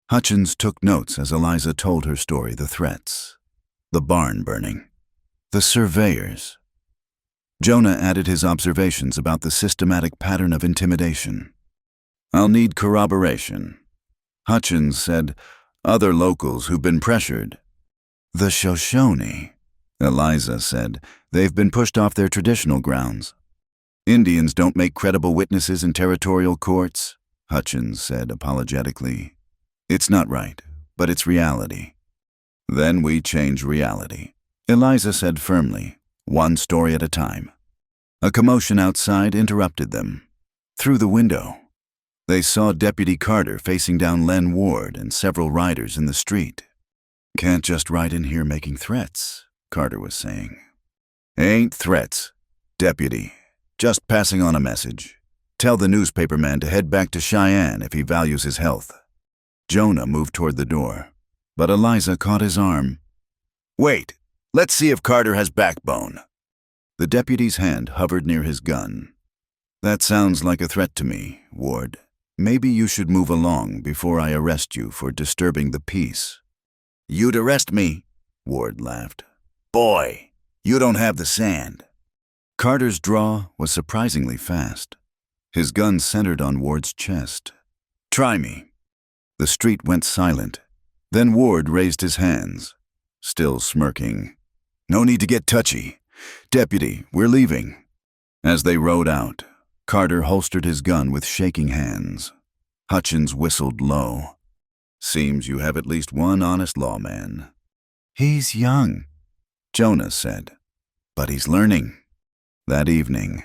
Hutchins took notes as Eliza told her story, the threats, the barn burning, the surveyors. Jonah added his observations about the systematic pattern of intimidation. "I'll need corroboration." Hutchins said, "Other locals who've been pressured." "The Shoshone," Eliza said. "They've been pushed off their traditional grounds." "Indians don't make credible witnesses in territorial courts," Hutchins said apologetically. "It's not right, but it's reality." "Then we change reality," Eliza said firmly. "One story at a time." A commotion outside interrupted them. Through the window, they saw Deputy Carter facing down Len Ward and several riders in the street. "Can't just ride in here making threats," Carter was saying. "Ain't threats, Deputy. Just passing on a message. Tell the newspaper man to head back to Cheyenne if he values his health." Jonah moved toward the door, but Eliza caught his arm. "Wait. Let's see if Carter has backbone." The deputy's hand hovered near his gun. "That sounds like a threat to me, Ward. Maybe you should move along before I arrest you for disturbing the peace." "You'd arrest me?" Ward laughed. "Boy, you don't have the sand." Carter's draw was surprisingly fast. His gun centered on Ward's chest. "Try me." The street went silent. Then Ward raised his hands, still smirking. "No need to get touchy. Deputy, we're leaving." As they rode out, Carter holstered his gun with shaking hands. Hutchins whistled low. "Seems you have at least one honest lawman." "He's young," Jonah said, "but he's learning." That evening,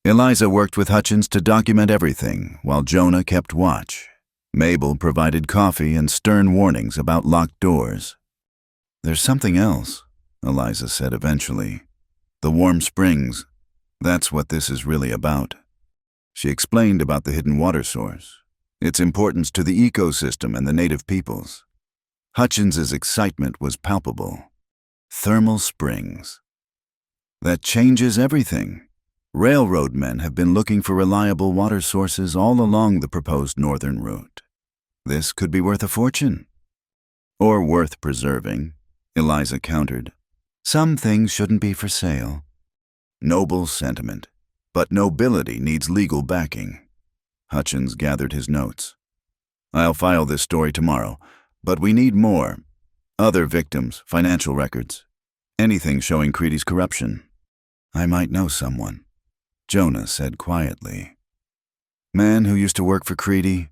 Eliza worked with Hutchins to document everything while Jonah kept watch. Mabel provided coffee and stern warnings about locked doors. "There's something else," Eliza said eventually. "The warm springs. That's what this is really about." She explained about the hidden water source, its importance to the ecosystem and the native peoples. Hutchins's excitement was palpable. Thermal springs. That changes everything. Railroad men have been looking for reliable water sources all along the proposed northern route. This could be worth a fortune. Or worth preserving, Eliza countered. Some things shouldn't be for sale. Noble sentiment. but nobility needs legal backing. Hutchins gathered his notes. I'll file this story tomorrow, but we need more. Other victims, financial records, anything showing Creedy's corruption. I might know someone, Jonah said quietly. Man who used to work for Creedy,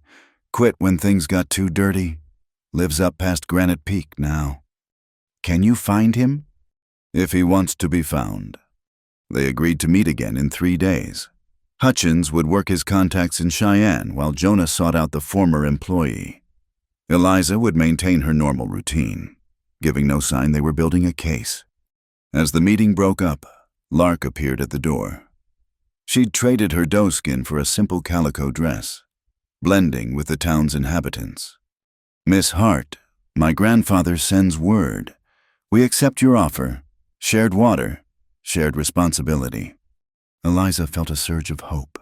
quit when things got too dirty, lives up past Granite Peak now. Can you find him? If he wants to be found. They agreed to meet again in 3 days. Hutchins would work his contacts in Cheyenne while Jonah sought out the former employee. Eliza would maintain her normal routine, giving no sign they were building a case. As the meeting broke up, Lark appeared at the door. She'd traded her doeskin for a simple calico dress, blending with the town's inhabitants. Miss Hart, my grandfather sends word. We accept your offer. Shared water, shared responsibility. Eliza felt a surge of hope.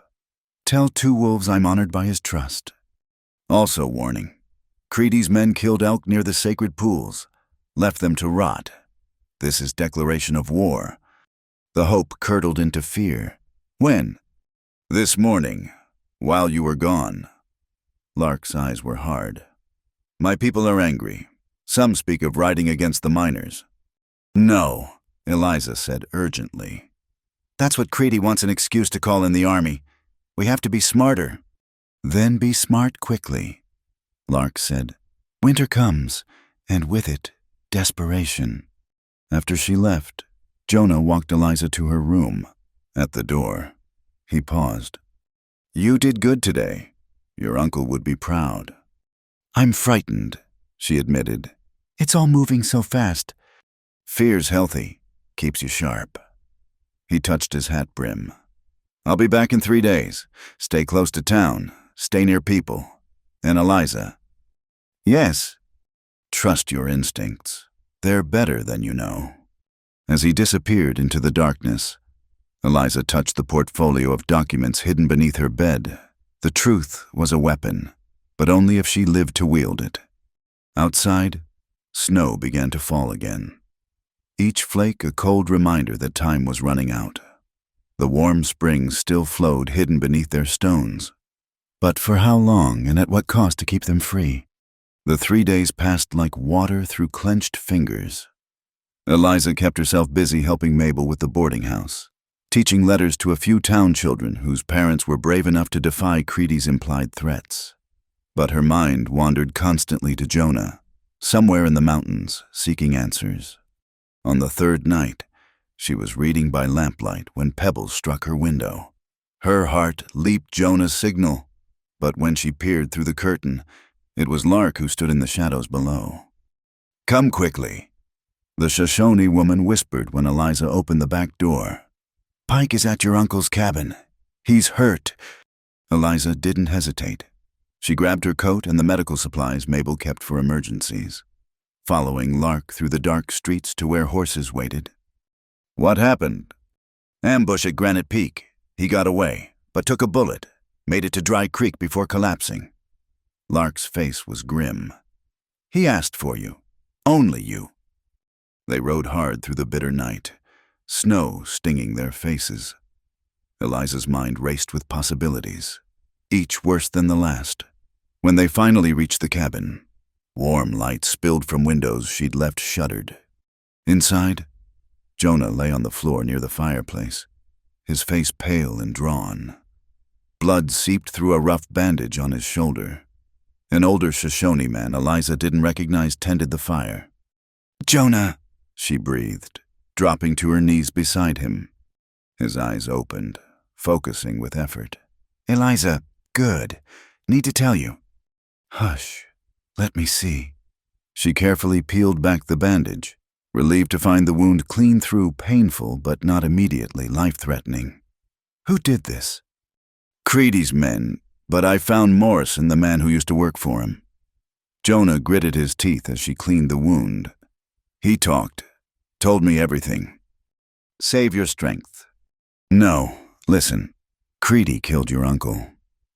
Tell Two Wolves I'm honored by his trust. Also warning, Creedy's men killed elk near the sacred pools, left them to rot. This is declaration of war. The hope curdled into fear. When? This morning, while you were gone. Lark's eyes were hard. My people are angry. Some speak of riding against the miners. No, Eliza said urgently. That's what Creedy wants an excuse to call in the army. We have to be smarter. Then be smart quickly, Lark said. Winter comes, and with it, desperation. After she left, Jonah walked Eliza to her room. At the door, he paused. You did good today. Your uncle would be proud. I'm frightened, she admitted. It's all moving so fast. Fear's healthy, keeps you sharp. He touched his hat brim. I'll be back in 3 days. Stay close to town. Stay near people. And Eliza. Yes. Trust your instincts. They're better than you know. As he disappeared into the darkness, Eliza touched the portfolio of documents hidden beneath her bed. The truth was a weapon, but only if she lived to wield it. Outside, snow began to fall again. Each flake a cold reminder that time was running out. The warm springs still flowed hidden beneath their stones. But for how long and at what cost to keep them free? The 3 days passed like water through clenched fingers. Eliza kept herself busy helping Mabel with the boarding house, teaching letters to a few town children whose parents were brave enough to defy Creedy's implied threats. But her mind wandered constantly to Jonah, somewhere in the mountains, seeking answers. On the 3rd night, she was reading by lamplight when pebbles struck her window. Her heart leaped Jonah's signal, but when she peered through the curtain, it was Lark who stood in the shadows below. Come quickly, the Shoshone woman whispered when Eliza opened the back door. Pike is at your uncle's cabin. He's hurt. Eliza didn't hesitate. She grabbed her coat and the medical supplies Mabel kept for emergencies, following Lark through the dark streets to where horses waited. What happened? Ambush at Granite Peak. He got away, but took a bullet, made it to Dry Creek before collapsing. Lark's face was grim. He asked for you. Only you. They rode hard through the bitter night, snow stinging their faces. Eliza's mind raced with possibilities, each worse than the last. When they finally reached the cabin, warm light spilled from windows she'd left shuttered. Inside, Jonah lay on the floor near the fireplace, his face pale and drawn. Blood seeped through a rough bandage on his shoulder. An older Shoshone man Eliza didn't recognize tended the fire. Jonah, she breathed, dropping to her knees beside him. His eyes opened, focusing with effort. Eliza, good. Need to tell you. Hush. Let me see. She carefully peeled back the bandage, relieved to find the wound clean through, painful but not immediately life-threatening. Who did this? Creedy's men, but I found Morrison, the man who used to work for him. Jonah gritted his teeth as she cleaned the wound. He talked, told me everything. Save your strength. No, listen. Creedy killed your uncle.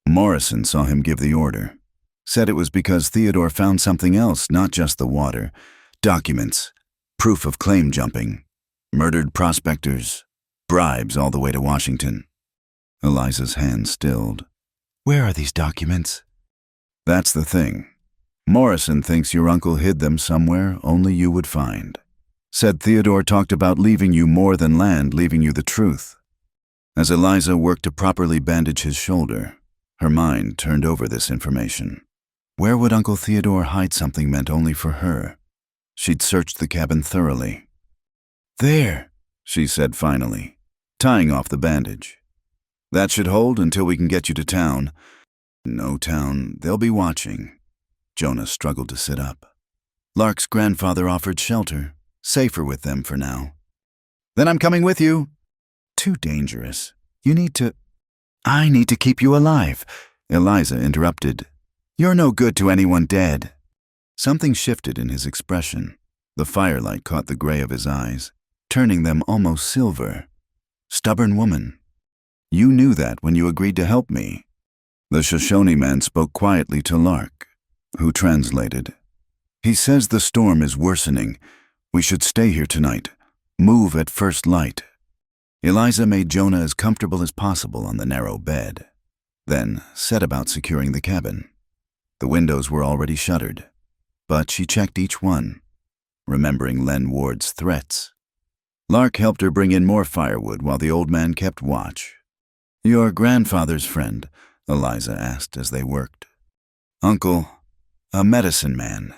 Morrison saw him give the order. Said it was because Theodore found something else, not just the water. Documents, proof of claim jumping, murdered prospectors, bribes all the way to Washington. Eliza's hand stilled. Where are these documents? That's the thing. Morrison thinks your uncle hid them somewhere only you would find. Said Theodore talked about leaving you more than land, leaving you the truth. As Eliza worked to properly bandage his shoulder, her mind turned over this information. Where would Uncle Theodore hide something meant only for her? She'd searched the cabin thoroughly. There, she said finally, tying off the bandage. That should hold until we can get you to town. No town, they'll be watching. Jonah struggled to sit up. Lark's grandfather offered shelter, safer with them for now. Then I'm coming with you. Too dangerous. I need to keep you alive, Eliza interrupted. You're no good to anyone dead. Something shifted in his expression. The firelight caught the gray of his eyes, turning them almost silver. Stubborn woman. You knew that when you agreed to help me. The Shoshone man spoke quietly to Lark, who translated. He says the storm is worsening. We should stay here tonight. Move at first light. Eliza made Jonah as comfortable as possible on the narrow bed, then set about securing the cabin. The windows were already shuttered, but she checked each one, remembering Len Ward's threats. Lark helped her bring in more firewood while the old man kept watch. Your grandfather's friend, Eliza asked as they worked. Uncle, a medicine man.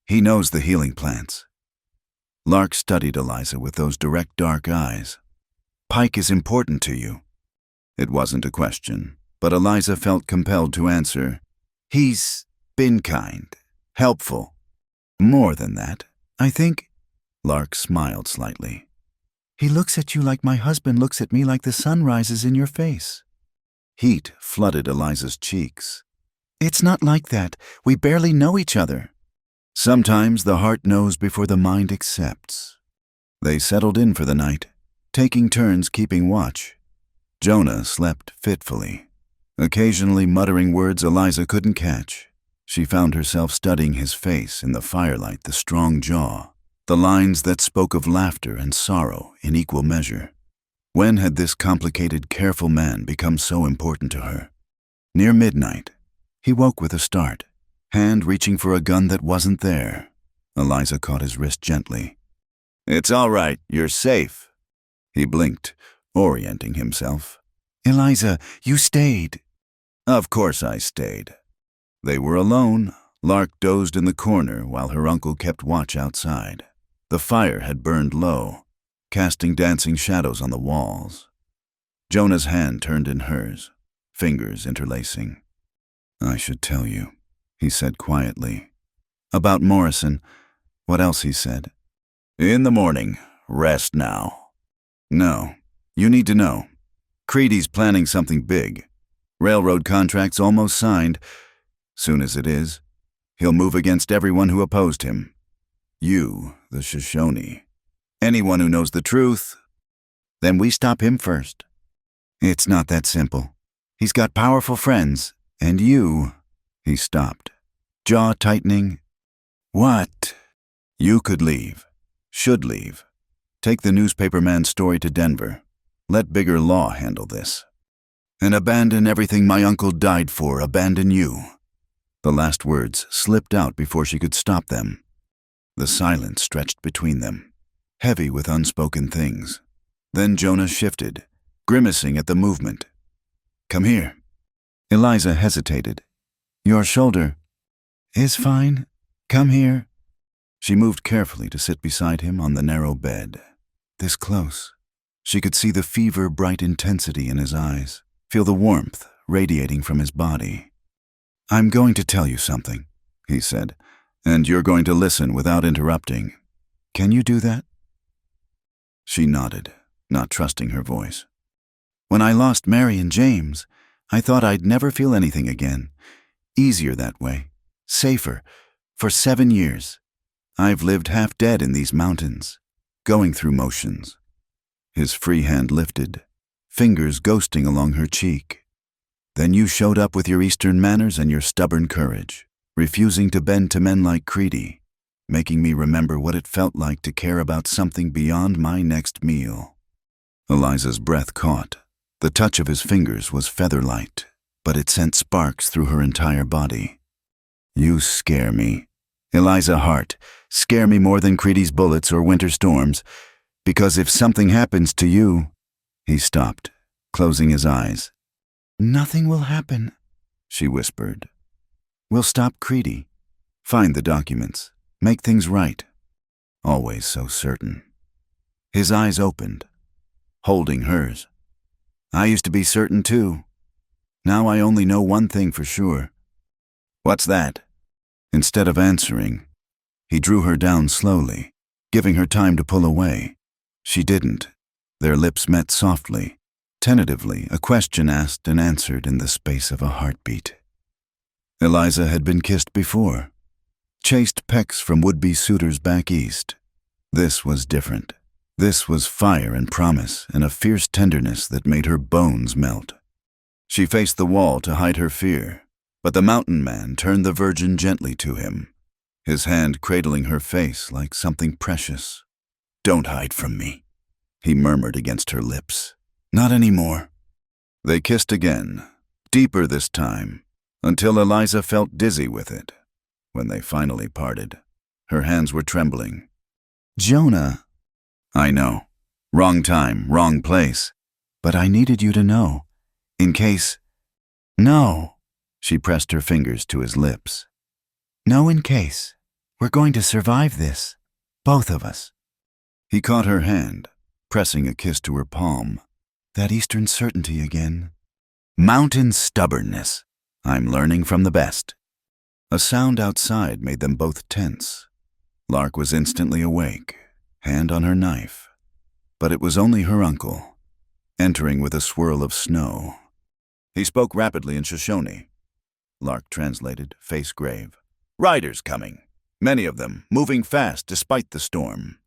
He knows the healing plants. Lark studied Eliza with those direct dark eyes. Pike is important to you. It wasn't a question, but Eliza felt compelled to answer. He's been kind, helpful. More than that, I think. Lark smiled slightly. He looks at you like my husband looks at me, like the sun rises in your face. Heat flooded Eliza's cheeks. It's not like that. We barely know each other. Sometimes the heart knows before the mind accepts. They settled in for the night, taking turns keeping watch. Jonah slept fitfully, occasionally muttering words Eliza couldn't catch. She found herself studying his face in the firelight, the strong jaw, the lines that spoke of laughter and sorrow in equal measure. When had this complicated, careful man become so important to her? Near midnight, he woke with a start, hand reaching for a gun that wasn't there. Eliza caught his wrist gently. It's all right, you're safe. He blinked, orienting himself. Eliza, you stayed. Of course I stayed. They were alone. Lark dozed in the corner while her uncle kept watch outside. The fire had burned low, casting dancing shadows on the walls. Jonah's hand turned in hers, fingers interlacing. I should tell you, he said quietly. About Morrison. What else he said? In the morning. Rest now. No, you need to know. Creedy's planning something big. Railroad contract's almost signed. Soon as it is, he'll move against everyone who opposed him. You, the Shoshone. Anyone who knows the truth. Then we stop him first. It's not that simple. He's got powerful friends, and you... He stopped, jaw tightening. What? You could leave. Should leave. Take the newspaperman's story to Denver. Let bigger law handle this. And abandon everything my uncle died for, abandon you. The last words slipped out before she could stop them. The silence stretched between them, heavy with unspoken things. Then Jonah shifted, grimacing at the movement. Come here. Eliza hesitated. Your shoulder is fine. Come here. She moved carefully to sit beside him on the narrow bed. This close, she could see the fever-bright intensity in his eyes, feel the warmth radiating from his body. I'm going to tell you something, he said, and you're going to listen without interrupting. Can you do that? She nodded, not trusting her voice. When I lost Mary and James, I thought I'd never feel anything again. Easier that way. Safer. For 7 years. I've lived half dead in these mountains, going through motions. His free hand lifted, fingers ghosting along her cheek. Then you showed up with your Eastern manners and your stubborn courage, refusing to bend to men like Creedy, making me remember what it felt like to care about something beyond my next meal. Eliza's breath caught, The touch of his fingers was feather-light, but it sent sparks through her entire body. You scare me. Eliza Hart, scare me more than Creedy's bullets or winter storms, because if something happens to you— He stopped, closing his eyes. Nothing will happen, she whispered. We'll stop Creedy, find the documents, make things right. Always so certain. His eyes opened, holding hers. I used to be certain too. Now I only know one thing for sure. What's that? Instead of answering, he drew her down slowly, giving her time to pull away. She didn't. Their lips met softly, tentatively, a question asked and answered in the space of a heartbeat. Eliza had been kissed before, chased pecks from would-be suitors back east. This was different. This was fire and promise and a fierce tenderness that made her bones melt. She faced the wall to hide her fear, but the mountain man turned the virgin gently to him, his hand cradling her face like something precious. Don't hide from me, he murmured against her lips. Not anymore. They kissed again, deeper this time, until Eliza felt dizzy with it. When they finally parted, her hands were trembling. Jonah. I know. Wrong time, wrong place. But I needed you to know. In case— No. She pressed her fingers to his lips. No, in case. We're going to survive this. Both of us. He caught her hand, pressing a kiss to her palm. That Eastern certainty again. Mountain stubbornness. I'm learning from the best. A sound outside made them both tense. Lark was instantly awake, hand on her knife. But it was only her uncle, entering with a swirl of snow. He spoke rapidly in Shoshone. Lark translated, face grave. Riders coming, many of them, moving fast despite the storm.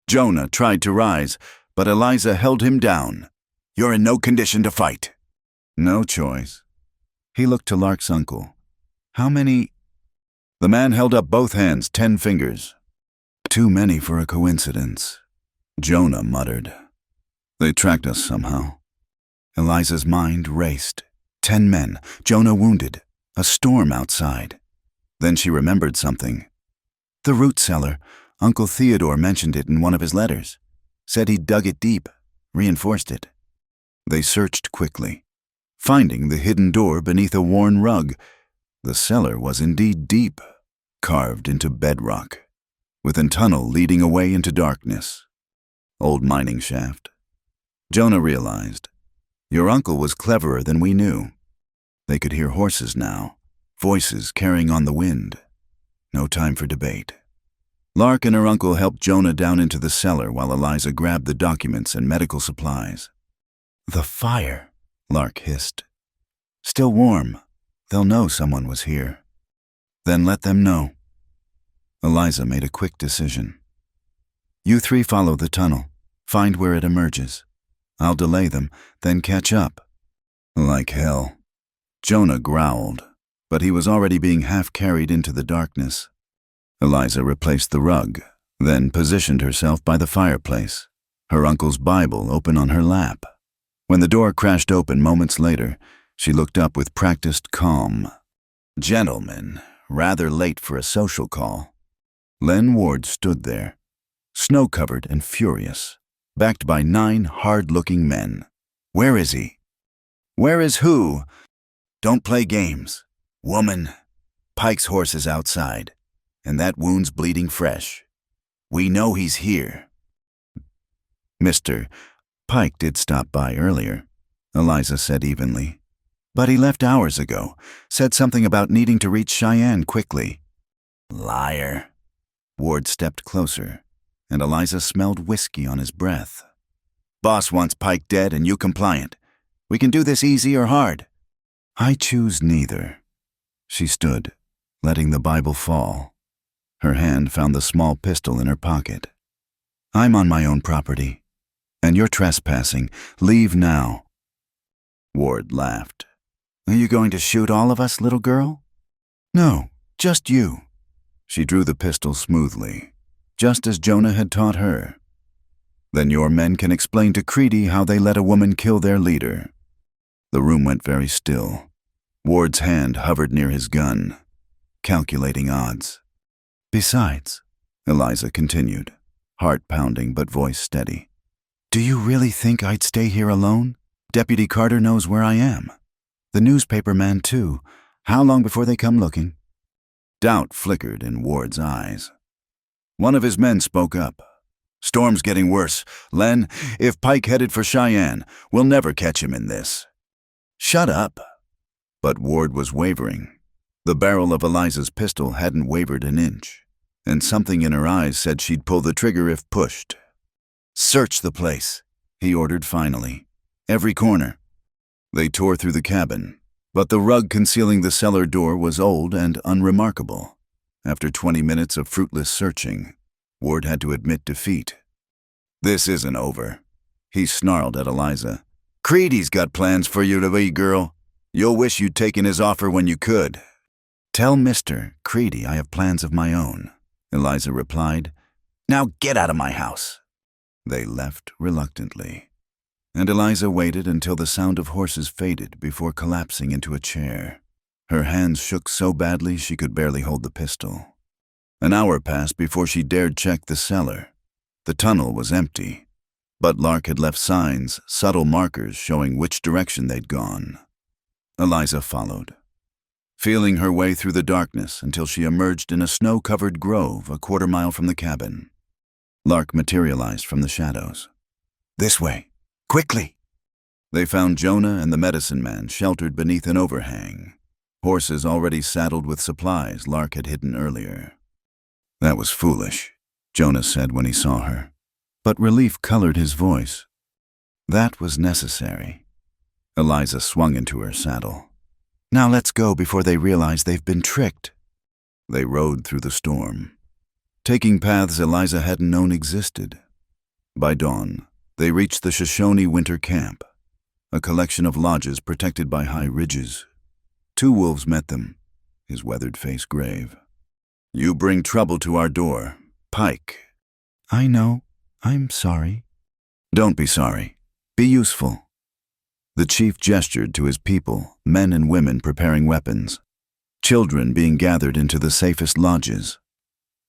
Jonah tried to rise, but Eliza held him down. You're in no condition to fight. No choice. He looked to Lark's uncle. How many— The man held up both hands, 10 fingers. Too many for a coincidence. Jonah muttered. They tracked us somehow. Eliza's mind raced. 10 men, Jonah wounded, a storm outside. Then she remembered something. The root cellar. Uncle Theodore mentioned it in one of his letters. Said he'd dug it deep, reinforced it. They searched quickly, finding the hidden door beneath a worn rug. The cellar was indeed deep, carved into bedrock, with a tunnel leading away into darkness. Old mining shaft. Jonah realized. Your uncle was cleverer than we knew. They could hear horses now, voices carrying on the wind. No time for debate. Lark and her uncle helped Jonah down into the cellar while Eliza grabbed the documents and medical supplies. The fire, Lark hissed. Still warm. They'll know someone was here. Then let them know. Eliza made a quick decision. You 3 follow the tunnel. Find where it emerges. I'll delay them, then catch up. Like hell. Jonah growled, but he was already being half carried into the darkness. Eliza replaced the rug, then positioned herself by the fireplace, her uncle's Bible open on her lap. When the door crashed open moments later, she looked up with practiced calm. Gentlemen, rather late for a social call. Len Ward stood there, snow-covered and furious, backed by 9 hard-looking men. Where is he? Where is who? Don't play games. Woman, Pike's horse is outside, and that wound's bleeding fresh. We know he's here. Mr. Pike did stop by earlier, Eliza said evenly. But he left hours ago, said something about needing to reach Cheyenne quickly. Liar. Ward stepped closer, and Eliza smelled whiskey on his breath. Boss wants Pike dead and you compliant. We can do this easy or hard. I choose neither. She stood, letting the Bible fall. Her hand found the small pistol in her pocket. I'm on my own property, and you're trespassing. Leave now. Ward laughed. Are you going to shoot all of us, little girl? No, just you. She drew the pistol smoothly, just as Jonah had taught her. Then your men can explain to Creedy how they let a woman kill their leader. The room went very still. Ward's hand hovered near his gun, calculating odds. Besides, Eliza continued, heart pounding but voice steady, do you really think I'd stay here alone? Deputy Carter knows where I am. The newspaper man, too. How long before they come looking? Doubt flickered in Ward's eyes. One of his men spoke up. Storm's getting worse. Len, if Pike headed for Cheyenne, we'll never catch him in this. Shut up. But Ward was wavering. The barrel of Eliza's pistol hadn't wavered an inch, and something in her eyes said she'd pull the trigger if pushed. Search the place, he ordered finally. Every corner. They tore through the cabin, but the rug concealing the cellar door was old and unremarkable. After 20 minutes of fruitless searching, Ward had to admit defeat. This isn't over, he snarled at Eliza. Creedy's got plans for you, wee girl. You'll wish you'd taken his offer when you could. Tell Mr. Creedy I have plans of my own, Eliza replied. Now get out of my house. They left reluctantly, and Eliza waited until the sound of horses faded before collapsing into a chair. Her hands shook so badly she could barely hold the pistol. An hour passed before she dared check the cellar. The tunnel was empty, but Lark had left signs, subtle markers showing which direction they'd gone. Eliza followed, feeling her way through the darkness until she emerged in a snow-covered grove a quarter-mile from the cabin. Lark materialized from the shadows. This way, quickly! They found Jonah and the medicine man sheltered beneath an overhang, horses already saddled with supplies Lark had hidden earlier. That was foolish, Jonah said when he saw her, but relief colored his voice. That was necessary. Eliza swung into her saddle. Now let's go before they realize they've been tricked. They rode through the storm, taking paths Eliza hadn't known existed. By dawn, they reached the Shoshone Winter Camp, a collection of lodges protected by high ridges. Two wolves met them, his weathered face grave. You bring trouble to our door, Pike. I know. I'm sorry. Don't be sorry. Be useful. The chief gestured to his people, men and women preparing weapons, children being gathered into the safest lodges.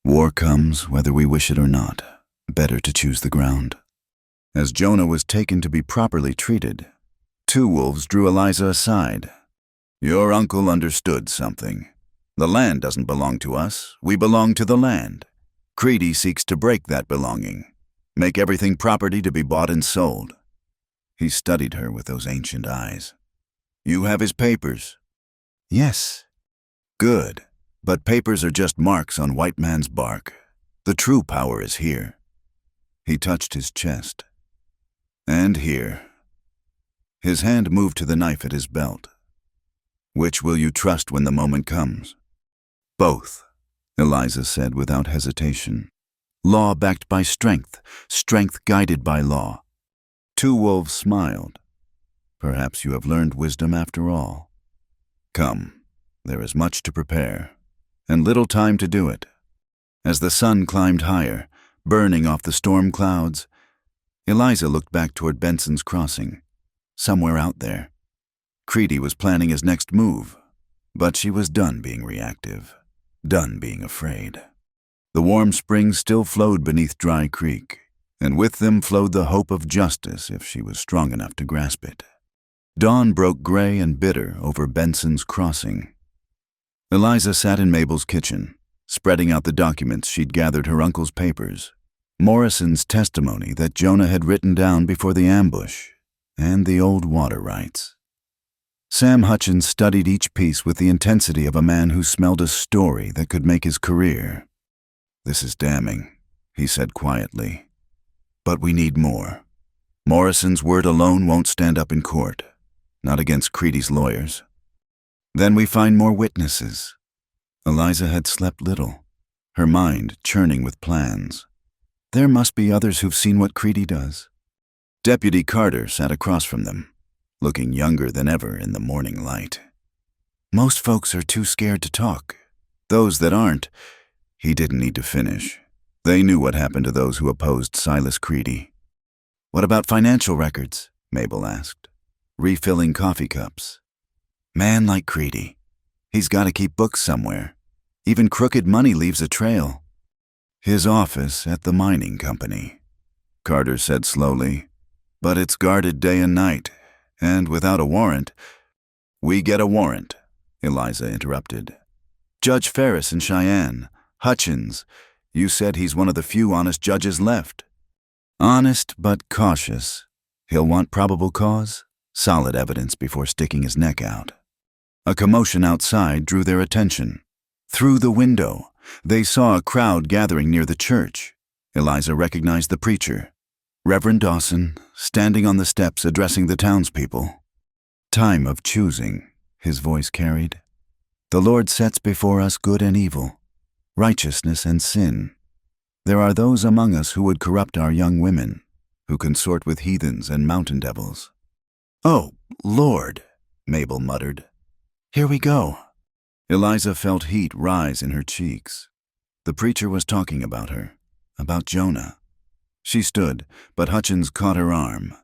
War comes whether we wish it or not. Better to choose the ground. As Jonah was taken to be properly treated, two wolves drew Eliza aside. Your uncle understood something. The land doesn't belong to us. We belong to the land. Creedy seeks to break that belonging, make everything property to be bought and sold. He studied her with those ancient eyes. You have his papers? Yes. Good. But papers are just marks on white man's bark. The true power is here. He touched his chest. And here. His hand moved to the knife at his belt. Which will you trust when the moment comes? Both, Eliza said without hesitation. Law backed by strength, strength guided by law. Two wolves smiled. Perhaps you have learned wisdom after all. Come, there is much to prepare, and little time to do it. As the sun climbed higher, burning off the storm clouds, Eliza looked back toward Benson's Crossing, somewhere out there. Creedy was planning his next move, but she was done being reactive, done being afraid. The warm springs still flowed beneath Dry Creek, and with them flowed the hope of justice if she was strong enough to grasp it. Dawn broke gray and bitter over Benson's Crossing. Eliza sat in Mabel's kitchen, spreading out the documents she'd gathered her uncle's papers, Morrison's testimony that Jonah had written down before the ambush, and the old water rights. Sam Hutchins studied each piece with the intensity of a man who smelled a story that could make his career. This is damning, he said quietly. But we need more. Morrison's word alone won't stand up in court, not against Creedy's lawyers. Then we find more witnesses. Eliza had slept little, her mind churning with plans. There must be others who've seen what Creedy does. Deputy Carter sat across from them, looking younger than ever in the morning light. Most folks are too scared to talk. Those that aren't, he didn't need to finish. They knew what happened to those who opposed Silas Creedy. What about financial records? Mabel asked. refilling coffee cups. Man like Creedy. He's got to keep books somewhere. Even crooked money leaves a trail. His office at the mining company, Carter said slowly. But it's guarded day and night, and without a warrant. We get a warrant, Eliza interrupted. Judge Ferris in Cheyenne, Hutchins, you said he's one of the few honest judges left. Honest but cautious. He'll want probable cause, solid evidence before sticking his neck out. A commotion outside drew their attention. Through the window, they saw a crowd gathering near the church. Eliza recognized the preacher, Reverend Dawson, standing on the steps addressing the townspeople. Time of choosing, his voice carried. The Lord sets before us good and evil, righteousness and sin. There are those among us who would corrupt our young women, who consort with heathens and mountain devils. Oh, Lord, Mabel muttered. Here we go. Eliza felt heat rise in her cheeks. The preacher was talking about her, about Jonah. She stood, but Hutchins caught her arm.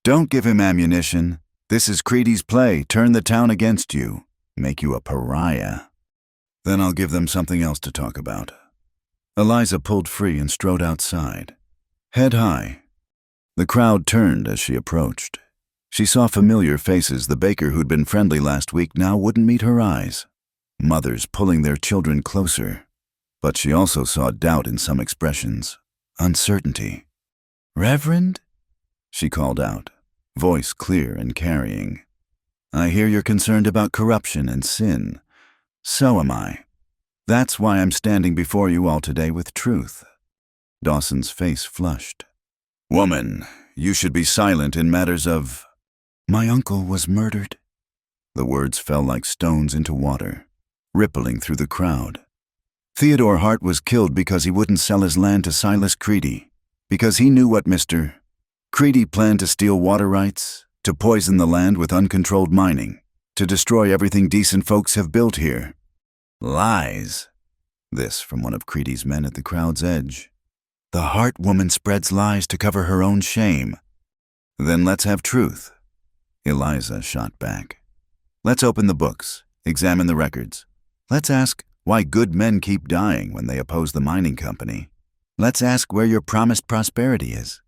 Don't give him ammunition. This is Creedy's play. Turn the town against you. Make you a pariah. Then I'll give them something else to talk about. Eliza pulled free and strode outside, head high. The crowd turned as she approached. She saw familiar faces. The baker who'd been friendly last week now wouldn't meet her eyes. Mothers pulling their children closer. But she also saw doubt in some expressions, uncertainty. Reverend? She called out, voice clear and carrying. I hear you're concerned about corruption and sin. So am I. That's why I'm standing before you all today with truth. Dawson's face flushed. Woman, you should be silent in matters of... My uncle was murdered. The words fell like stones into water, rippling through the crowd. Theodore Hart was killed because he wouldn't sell his land to Silas Creedy, because he knew what Mr. Creedy planned to steal water rights, to poison the land with uncontrolled mining, to destroy everything decent folks have built here. Lies. This from one of Creedy's men at the crowd's edge. The Hart woman spreads lies to cover her own shame. Then let's have truth. Eliza shot back. Let's open the books, examine the records. Let's ask why good men keep dying when they oppose the mining company. Let's ask where your promised prosperity is.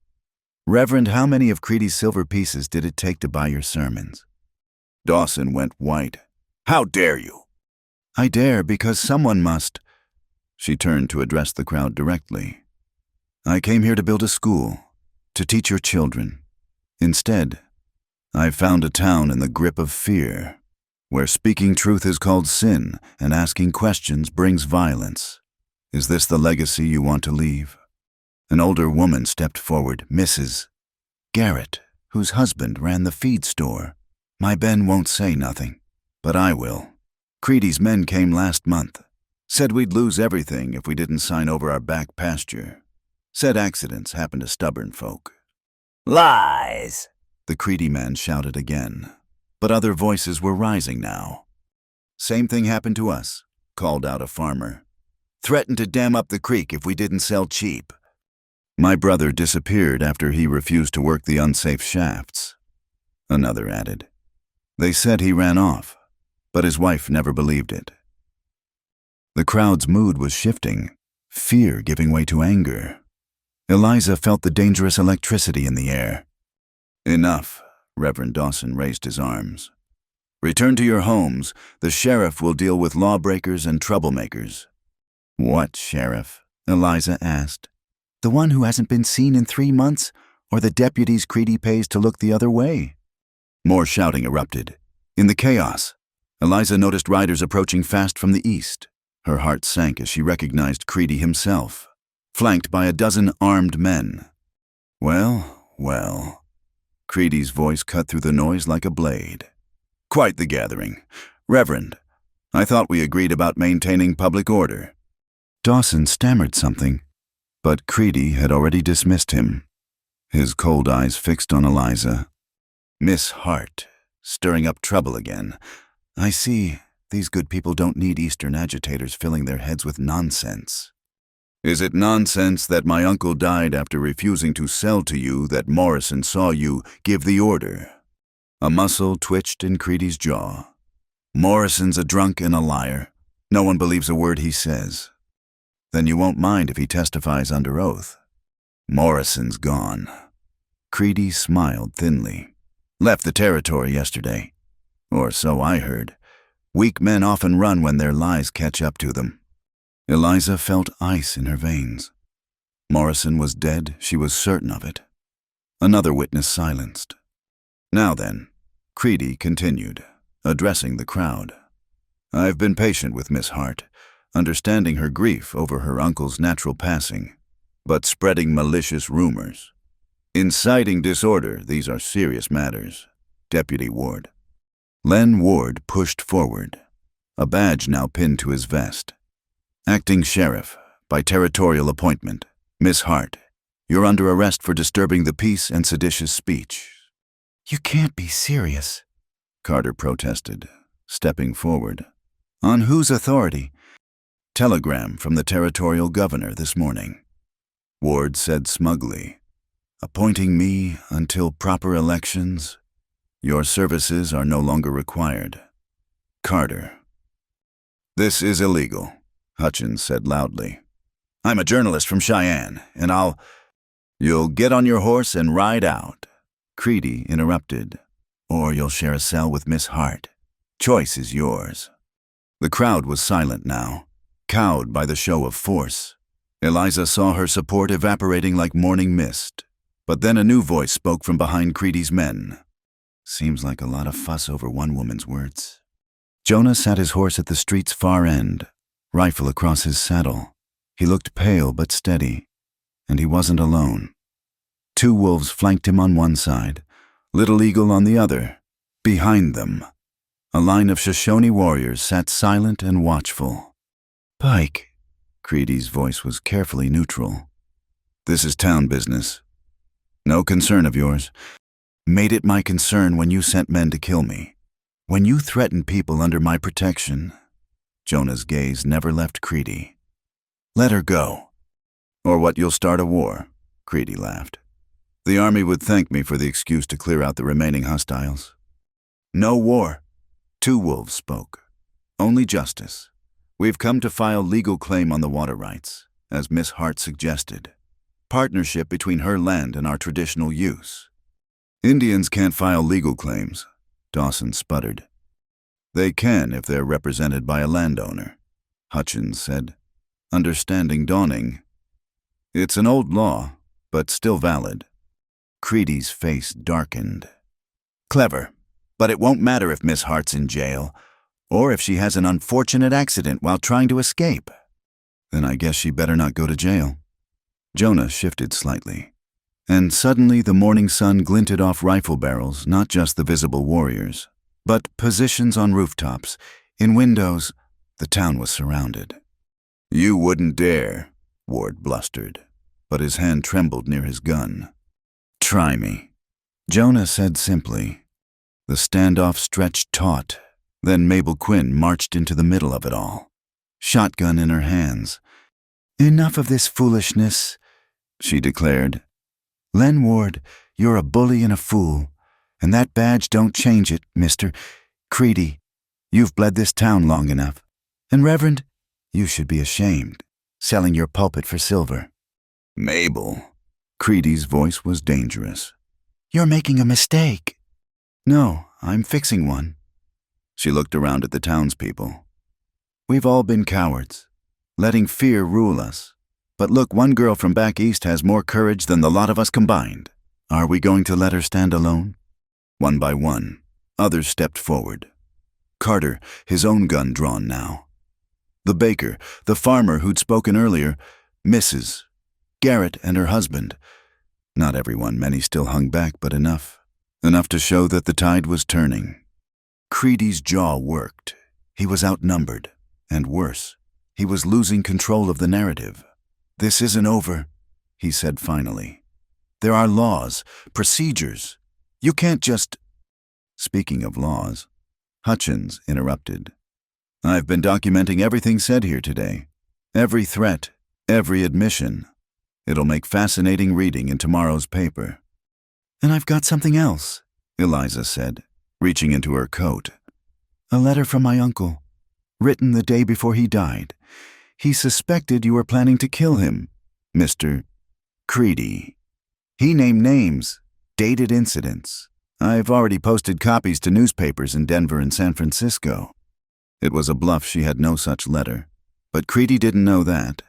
Reverend, how many of Creedy's silver pieces did it take to buy your sermons? Dawson went white. How dare you? I dare because someone must. She turned to address the crowd directly. I came here to build a school, to teach your children. Instead, I've found a town in the grip of fear, where speaking truth is called sin and asking questions brings violence. Is this the legacy you want to leave? An older woman stepped forward, Mrs. Garrett, whose husband ran the feed store. My Ben won't say nothing, but I will. Creedy's men came last month. Said we'd lose everything if we didn't sign over our back pasture. Said accidents happen to stubborn folk. Lies! The Creedy man shouted again, but other voices were rising now. Same thing happened to us, called out a farmer. Threatened to dam up the creek if we didn't sell cheap. My brother disappeared after he refused to work the unsafe shafts. Another added. They said he ran off, but his wife never believed it. The crowd's mood was shifting, fear giving way to anger. Eliza felt the dangerous electricity in the air. Enough, Reverend Dawson raised his arms. Return to your homes. The sheriff will deal with lawbreakers and troublemakers. What sheriff? Eliza asked. The one who hasn't been seen in 3 months, or the deputies Creedy pays to look the other way? More shouting erupted. In the chaos, Eliza noticed riders approaching fast from the east. Her heart sank as she recognized Creedy himself, flanked by a dozen armed men. Well, well. Creedy's voice cut through the noise like a blade. Quite the gathering. Reverend, I thought we agreed about maintaining public order. Dawson stammered something, but Creedy had already dismissed him, his cold eyes fixed on Eliza. Miss Hart, stirring up trouble again. I see. These good people don't need Eastern agitators filling their heads with nonsense. Is it nonsense that my uncle died after refusing to sell to you that Morrison saw you give the order? A muscle twitched in Creedy's jaw. Morrison's a drunk and a liar. No one believes a word he says. Then you won't mind if he testifies under oath. Morrison's gone. Creedy smiled thinly. Left the territory yesterday. Or so I heard. Weak men often run when their lies catch up to them. Eliza felt ice in her veins. Morrison was dead, she was certain of it. Another witness silenced. Now then, Creedy continued, addressing the crowd. I've been patient with Miss Hart, understanding her grief over her uncle's natural passing, but spreading malicious rumors. Inciting disorder, these are serious matters. Deputy Ward. Len Ward pushed forward, a badge now pinned to his vest. Acting Sheriff, by territorial appointment. Miss Hart, you're under arrest for disturbing the peace and seditious speech. You can't be serious, Carter protested, stepping forward. On whose authority? Telegram from the territorial governor this morning. Ward said smugly, appointing me until proper elections. Your services are no longer required. Carter. This is illegal, Hutchins said loudly. I'm a journalist from Cheyenne, and You'll get on your horse and ride out, Creedy interrupted. Or you'll share a cell with Miss Hart. Choice is yours. The crowd was silent now, cowed by the show of force. Eliza saw her support evaporating like morning mist. But then a new voice spoke from behind Creedy's men. Seems like a lot of fuss over one woman's words. Jonah sat his horse at the street's far end, rifle across his saddle. He looked pale but steady, and he wasn't alone. Two wolves flanked him on one side, Little Eagle on the other. Behind them, a line of Shoshone warriors sat silent and watchful. Pike, Creedy's voice was carefully neutral. This is town business. No concern of yours. Made it my concern when you sent men to kill me. When you threatened people under my protection. Jonah's gaze never left Creedy. Let her go. Or what, you'll start a war, Creedy laughed. The army would thank me for the excuse to clear out the remaining hostiles. No war. Two wolves spoke. Only justice. We've come to file legal claim on the water rights, as Miss Hart suggested. Partnership between her land and our traditional use. Indians can't file legal claims, Dawson sputtered. They can if they're represented by a landowner, Hutchins said, understanding dawning. It's an old law, but still valid. Creedy's face darkened. Clever, but it won't matter if Miss Hart's in jail, or if she has an unfortunate accident while trying to escape. Then I guess she better not go to jail. Jonah shifted slightly, and suddenly the morning sun glinted off rifle barrels, not just the visible warriors, but positions on rooftops, in windows. The town was surrounded. You wouldn't dare, Ward blustered, but his hand trembled near his gun. Try me, Jonah said simply. The standoff stretched taut, then Mabel Quinn marched into the middle of it all, shotgun in her hands. Enough of this foolishness, she declared. Len Ward, you're a bully and a fool, and that badge don't change it, Mr. Creedy. You've bled this town long enough. And Reverend, you should be ashamed, selling your pulpit for silver. Mabel. Creedy's voice was dangerous. You're making a mistake. No, I'm fixing one. She looked around at the townspeople. We've all been cowards, letting fear rule us. But look, one girl from back east has more courage than the lot of us combined. Are we going to let her stand alone? One by one, others stepped forward. Carter, his own gun drawn now. The baker, the farmer who'd spoken earlier, Mrs. Garrett and her husband. Not everyone, many still hung back, but enough. Enough to show that the tide was turning. Creedy's jaw worked. He was outnumbered, and worse, he was losing control of the narrative. This isn't over, he said finally. There are laws, procedures. You can't just... Speaking of laws, Hutchins interrupted. I've been documenting everything said here today. Every threat, every admission. It'll make fascinating reading in tomorrow's paper. And I've got something else, Eliza said, reaching into her coat. "A letter from my uncle, written the day before he died. He suspected you were planning to kill him, Mr. Creedy. He named names, dated incidents. I've already posted copies to newspapers in Denver and San Francisco." It was a bluff. She had no such letter, but Creedy didn't know that,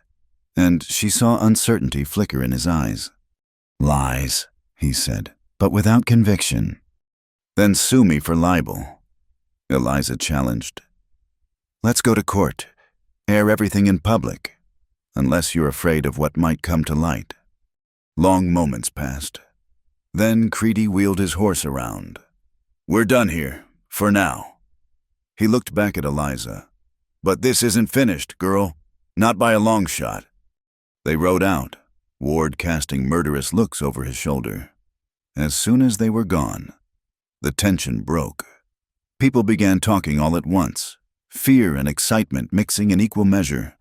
and she saw uncertainty flicker in his eyes. "Lies," he said, but without conviction. "Then sue me for libel," Eliza challenged. "Let's go to court. Air everything in public, unless you're afraid of what might come to light." Long moments passed. Then Creedy wheeled his horse around. "We're done here, for now." He looked back at Eliza. "But this isn't finished, girl. Not by a long shot." They rode out, Ward casting murderous looks over his shoulder. As soon as they were gone, the tension broke. People began talking all at once, fear and excitement mixing in equal measure.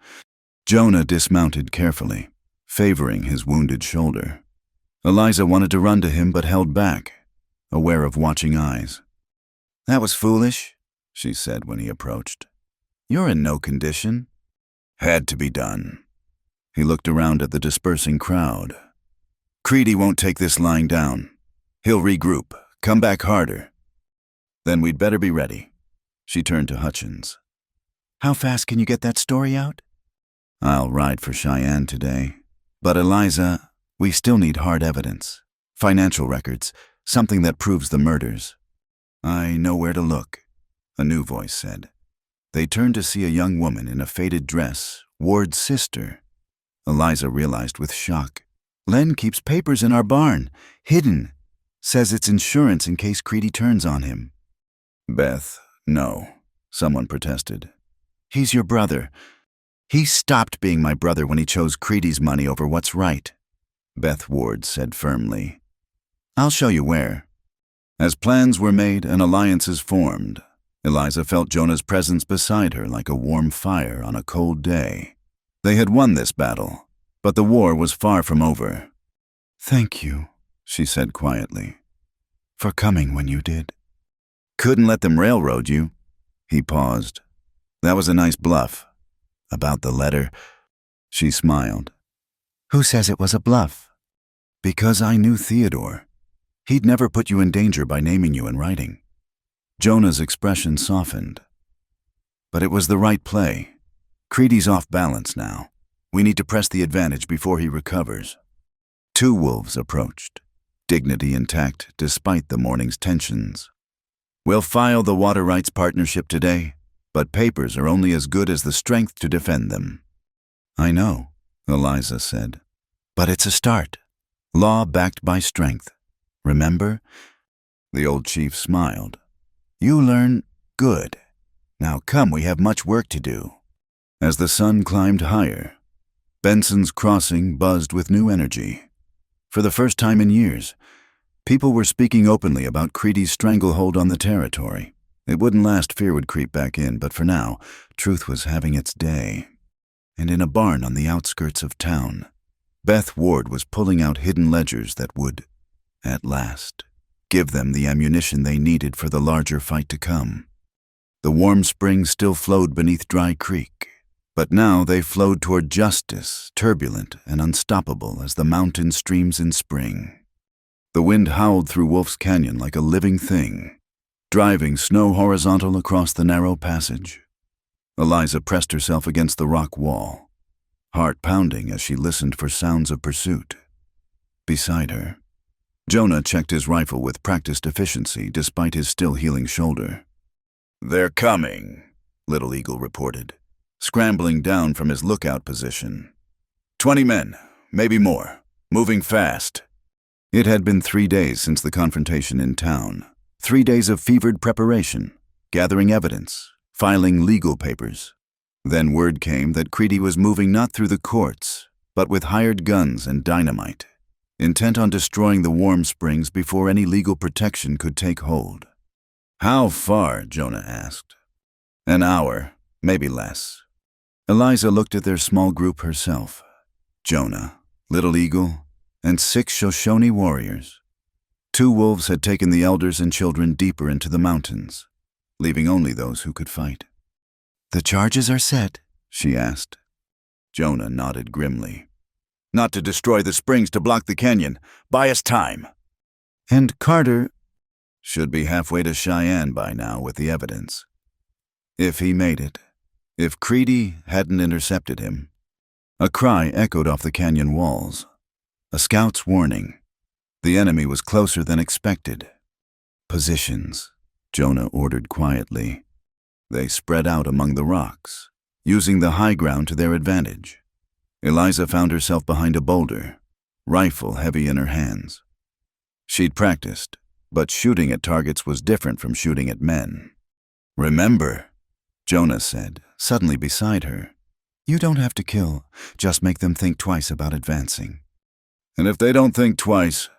Jonah dismounted carefully, favoring his wounded shoulder. Eliza wanted to run to him but held back, aware of watching eyes. "That was foolish," she said when he approached. "You're in no condition." "Had to be done." He looked around at the dispersing crowd. "Creedy won't take this lying down. He'll regroup, come back harder." "Then we'd better be ready." She turned to Hutchins. "How fast can you get that story out?" "I'll ride for Cheyenne today. But Eliza, we still need hard evidence. Financial records, something that proves the murders." "I know where to look," a new voice said. They turned to see a young woman in a faded dress, Ward's sister. Eliza realized with shock. "Len keeps papers in our barn, hidden. Says it's insurance in case Creedy turns on him." "Beth, no," someone protested. "He's your brother. He stopped being my brother when he chose Creedy's money over what's right," Beth Ward said firmly. "I'll show you where." As plans were made and alliances formed, Eliza felt Jonah's presence beside her like a warm fire on a cold day. They had won this battle, but the war was far from over. "Thank you," she said quietly, "for coming when you did." "Couldn't let them railroad you." He paused. "That was a nice bluff." "About the letter," she smiled. "Who says it was a bluff?" "Because I knew Theodore. He'd never put you in danger by naming you in writing." Jonah's expression softened. "But it was the right play. Creedy's off balance now. We need to press the advantage before he recovers." Two wolves approached, dignity intact despite the morning's tensions. "We'll file the water rights partnership today, but papers are only as good as the strength to defend them." "I know," Eliza said. "But it's a start. Law backed by strength. Remember?" The old chief smiled. "You learn. Good. Now come, we have much work to do." As the sun climbed higher, Benson's Crossing buzzed with new energy. For the first time in years, people were speaking openly about Creedy's stranglehold on the territory. It wouldn't last, fear would creep back in, but for now, truth was having its day. And in a barn on the outskirts of town, Beth Ward was pulling out hidden ledgers that would, at last, give them the ammunition they needed for the larger fight to come. The warm spring still flowed beneath Dry Creek, but now they flowed toward justice, turbulent and unstoppable as the mountain streams in spring. The wind howled through Wolf's Canyon like a living thing, driving snow horizontal across the narrow passage. Eliza pressed herself against the rock wall, heart pounding as she listened for sounds of pursuit. Beside her, Jonah checked his rifle with practiced efficiency despite his still healing shoulder. "They're coming," Little Eagle reported, scrambling down from his lookout position. 20 men, maybe more, moving fast." It had been 3 days since the confrontation in town. 3 days of fevered preparation, gathering evidence, filing legal papers. Then word came that Creedy was moving not through the courts, but with hired guns and dynamite, intent on destroying the warm springs before any legal protection could take hold. "How far?" Jonah asked. "An hour, maybe less." Eliza looked at their small group herself. Jonah, Little Eagle, and 6 Shoshone warriors. 2 wolves had taken the elders and children deeper into the mountains, leaving only those who could fight. "The charges are set?" she asked. Jonah nodded grimly. "Not to destroy the springs to block the canyon. Buy us time." "And Carter should be halfway to Cheyenne by now with the evidence. If he made it, if Creedy hadn't intercepted him." A cry echoed off the canyon walls. A scout's warning. The enemy was closer than expected. "Positions," Jonah ordered quietly. They spread out among the rocks, using the high ground to their advantage. Eliza found herself behind a boulder, rifle heavy in her hands. She'd practiced, but shooting at targets was different from shooting at men. "Remember," Jonah said, suddenly beside her, "you don't have to kill, just make them think twice about advancing." "And if they don't think twice?"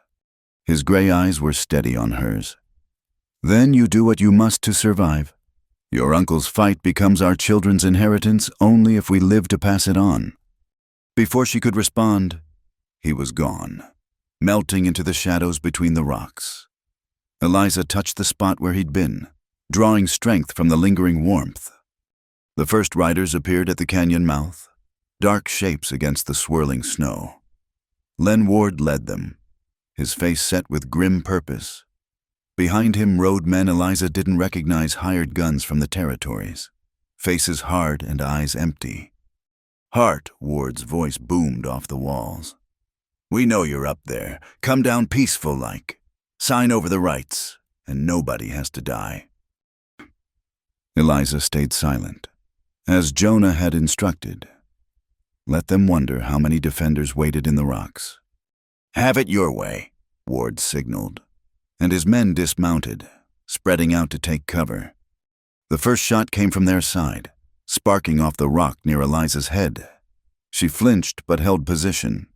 His gray eyes were steady on hers. "Then you do what you must to survive. Your uncle's fight becomes our children's inheritance only if we live to pass it on." Before she could respond, he was gone, melting into the shadows between the rocks. Eliza touched the spot where he'd been, drawing strength from the lingering warmth. The first riders appeared at the canyon mouth, dark shapes against the swirling snow. Len Ward led them, his face set with grim purpose. Behind him rode men Eliza didn't recognize, hired guns from the territories, faces hard and eyes empty. "Hart," Ward's voice boomed off the walls. "We know you're up there. Come down peaceful-like. Sign over the rights, and nobody has to die." Eliza stayed silent, as Jonah had instructed. Let them wonder how many defenders waited in the rocks. "Have it your way," Ward signaled, and his men dismounted, spreading out to take cover. The first shot came from their side, sparking off the rock near Eliza's head. She flinched but held position.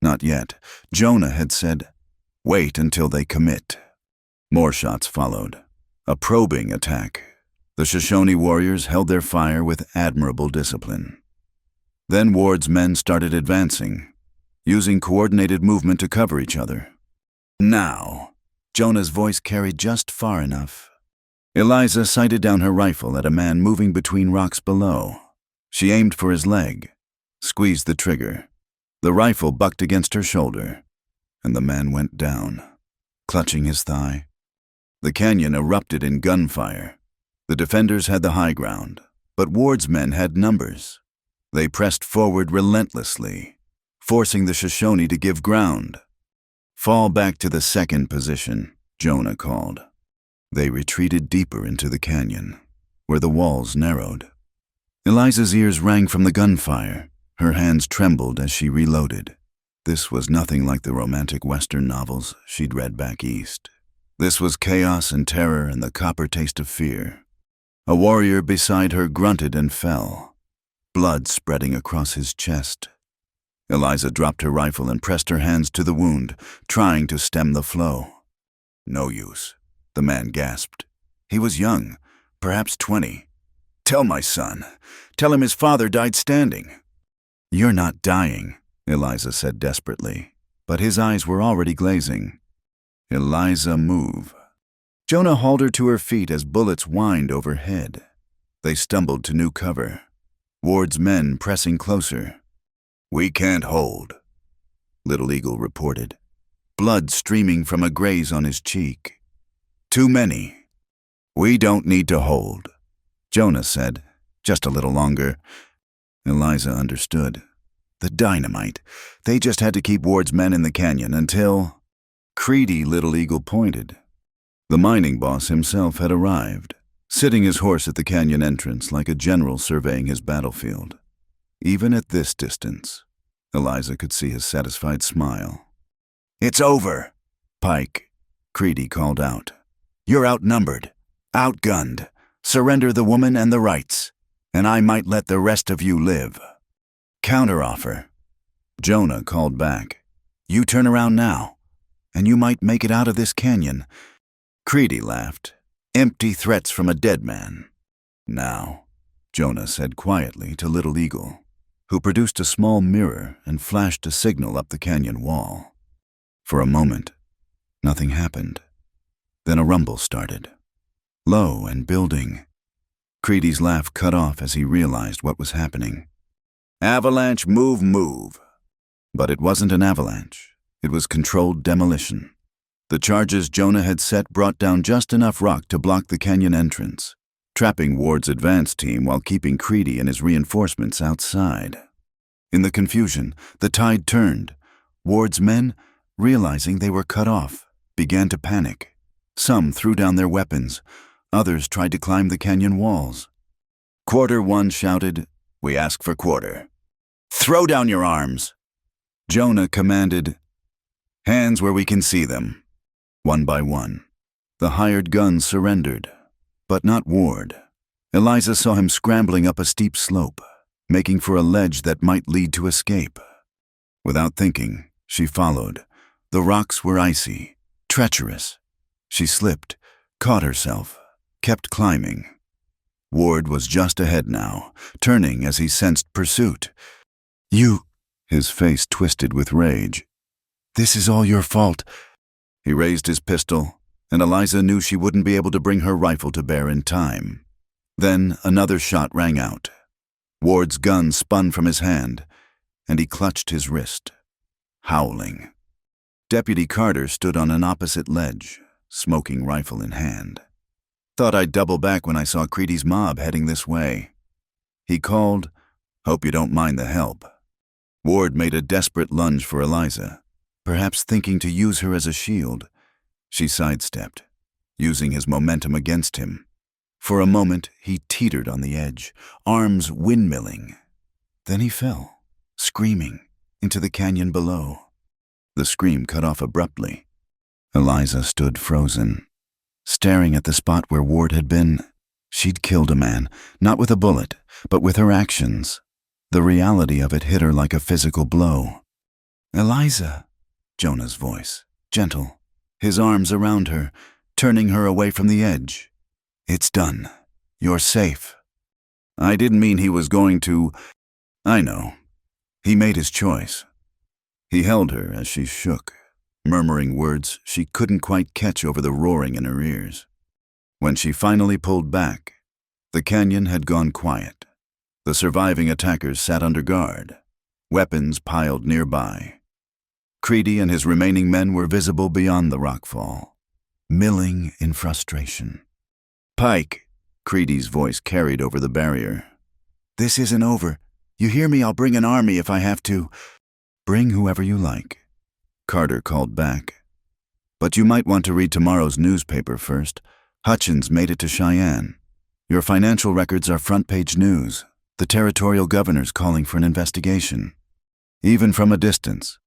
Not yet. Jonah had said, "Wait until they commit." More shots followed. A probing attack. The Shoshone warriors held their fire with admirable discipline. Then Ward's men started advancing, using coordinated movement to cover each other. "Now," Jonah's voice carried just far enough. Eliza sighted down her rifle at a man moving between rocks below. She aimed for his leg, squeezed the trigger. The rifle bucked against her shoulder, and the man went down, clutching his thigh. The canyon erupted in gunfire. The defenders had the high ground, but Ward's men had numbers. They pressed forward relentlessly, forcing the Shoshone to give ground. "Fall back to the second position," Jonah called. They retreated deeper into the canyon, where the walls narrowed. Eliza's ears rang from the gunfire. Her hands trembled as she reloaded. This was nothing like the romantic Western novels she'd read back east. This was chaos and terror and the copper taste of fear. A warrior beside her grunted and fell, blood spreading across his chest. Eliza dropped her rifle and pressed her hands to the wound, trying to stem the flow. "No use," the man gasped. He was young, perhaps 20. "Tell my son. Tell him his father died standing." "You're not dying," Eliza said desperately, but his eyes were already glazing. "Eliza, move." Jonah hauled her to her feet as bullets whined overhead. They stumbled to new cover, Ward's men pressing closer. "We can't hold," Little Eagle reported, blood streaming from a graze on his cheek. "Too many." "We don't need to hold," Jonah said, "just a little longer." Eliza understood. The dynamite. They just had to keep Ward's men in the canyon until... Creedy, Little Eagle pointed. The mining boss himself had arrived, sitting his horse at the canyon entrance like a general surveying his battlefield. Even at this distance, Eliza could see his satisfied smile. "It's over," Pike, Creedy called out. "You're outnumbered, outgunned. Surrender the woman and the rights, and I might let the rest of you live." "Counteroffer," Jonah called back. "You turn around now, and you might make it out of this canyon." Creedy laughed. "Empty threats from a dead man." "Now," Jonah said quietly to Little Eagle, who produced a small mirror and flashed a signal up the canyon wall. For a moment, Nothing happened. Then a rumble started. Low and building. Creedy's laugh cut off as he realized what was happening. Avalanche, move, move. But it wasn't an avalanche. It was controlled demolition. The charges Jonah had set brought down just enough rock to block the canyon entrance, trapping Ward's advance team while keeping Creedy and his reinforcements outside. In the confusion, the tide turned. Ward's men, realizing they were cut off, began to panic. Some threw down their weapons. Others tried to climb the canyon walls. Quarter one shouted, "We ask for quarter." "Throw down your arms!" Jonah commanded, "Hands where we can see them." One by one, the hired guns surrendered, but not Ward. Eliza saw him scrambling up a steep slope, making for a ledge that might lead to escape. Without thinking, she followed. The rocks were icy, treacherous. She slipped, caught herself, kept climbing. Ward was just ahead now, turning as he sensed pursuit. "You—" His face twisted with rage. "This is all your fault." He raised his pistol, and Eliza knew she wouldn't be able to bring her rifle to bear in time. Then another shot rang out. Ward's gun spun from his hand, and he clutched his wrist, howling. Deputy Carter stood on an opposite ledge, smoking rifle in hand. "Thought I'd double back when I saw Creedy's mob heading this way." He called, "Hope you don't mind the help." Ward made a desperate lunge for Eliza, perhaps thinking to use her as a shield. She sidestepped, using his momentum against him. For a moment, he teetered on the edge, arms windmilling. Then he fell, screaming, into the canyon below. The scream cut off abruptly. Eliza stood frozen, staring at the spot where Ward had been. She'd killed a man, not with a bullet, but with her actions. The reality of it hit her like a physical blow. "Eliza," Jonah's voice, gentle, his arms around her, turning her away from the edge. "It's done. You're safe." "I didn't mean he was going to—" "I know." He made his choice. He held her as she shook, murmuring words she couldn't quite catch over the roaring in her ears. When she finally pulled back, the canyon had gone quiet. The surviving attackers sat under guard, weapons piled nearby. Creedy and his remaining men were visible beyond the rockfall, milling in frustration. "Pike," Creedy's voice carried over the barrier. "This isn't over. You hear me? I'll bring an army if I have to." "Bring whoever you like," Carter called back. "But you might want to read tomorrow's newspaper first. Hutchins made it to Cheyenne. Your financial records are front-page news. The territorial governor's calling for an investigation." Even from a distance,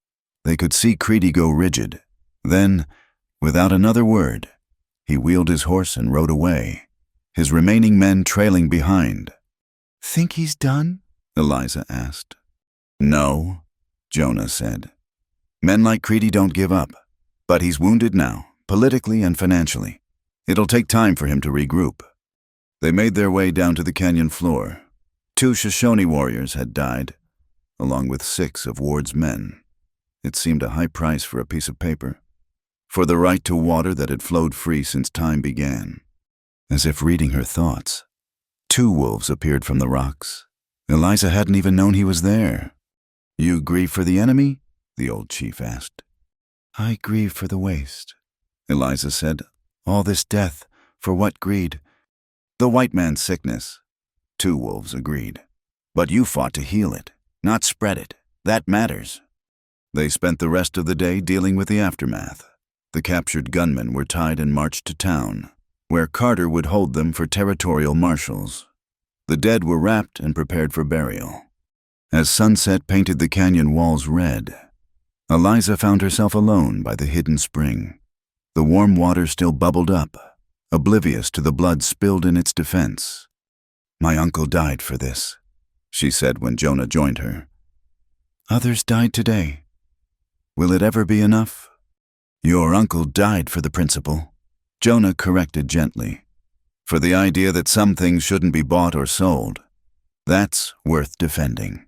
they could see Creedy go rigid. Then, without another word, he wheeled his horse and rode away, his remaining men trailing behind. "Think he's done?" Eliza asked. "No," Jonah said. "Men like Creedy don't give up, but he's wounded now, politically and financially. It'll take time for him to regroup." They made their way down to the canyon floor. 2 Shoshone warriors had died, along with 6 of Ward's men. It seemed a high price for a piece of paper, for the right to water that had flowed free since time began. As if reading her thoughts, 2 wolves appeared from the rocks. Eliza hadn't even known he was there. "You grieve for the enemy?" the old chief asked. "I grieve for the waste," Eliza said. "All this death, for what greed?" "The white man's sickness," 2 wolves agreed. "But you fought to heal it, not spread it. That matters." They spent the rest of the day dealing with the aftermath. The captured gunmen were tied and marched to town, where Carter would hold them for territorial marshals. The dead were wrapped and prepared for burial. As sunset painted the canyon walls red, Eliza found herself alone by the hidden spring. The warm water still bubbled up, oblivious to the blood spilled in its defense. "My uncle died for this," she said when Jonah joined her. "Others died today. Will it ever be enough?" "Your uncle died for the principle," Jonah corrected gently. "For the idea that some things shouldn't be bought or sold. That's worth defending."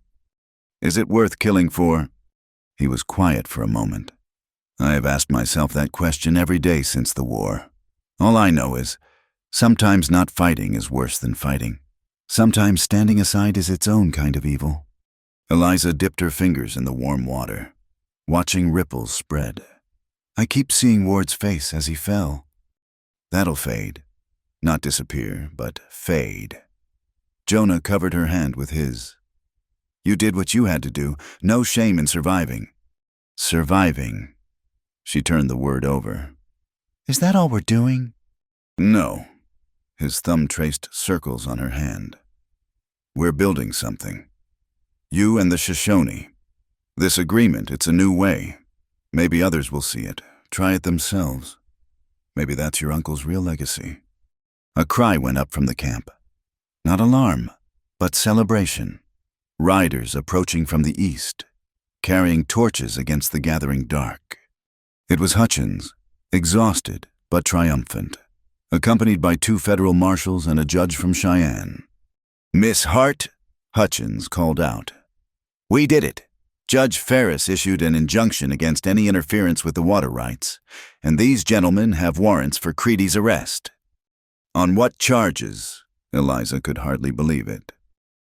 "Is it worth killing for?" He was quiet for a moment. I have asked myself that question every day since the war. All I know is, sometimes not fighting is worse than fighting. Sometimes standing aside is its own kind of evil. Eliza dipped her fingers in the warm water, watching ripples spread. I keep seeing Ward's face as he fell. That'll fade. Not disappear, but fade. Jonah covered her hand with his. You did what you had to do. No shame in surviving. Surviving. She turned the word over. Is that all we're doing? No. His thumb traced circles on her hand. We're building something. You and the Shoshone. This agreement, it's a new way. Maybe others will see it, try it themselves. Maybe that's your uncle's real legacy. A cry went up from the camp. Not alarm, but celebration. Riders approaching from the east, carrying torches against the gathering dark. It was Hutchins, exhausted but triumphant, accompanied by 2 federal marshals and a judge from Cheyenne. Miss Hart, Hutchins called out. We did it. Judge Ferris issued an injunction against any interference with the water rights, and these gentlemen have warrants for Creedy's arrest. On what charges? Eliza could hardly believe it.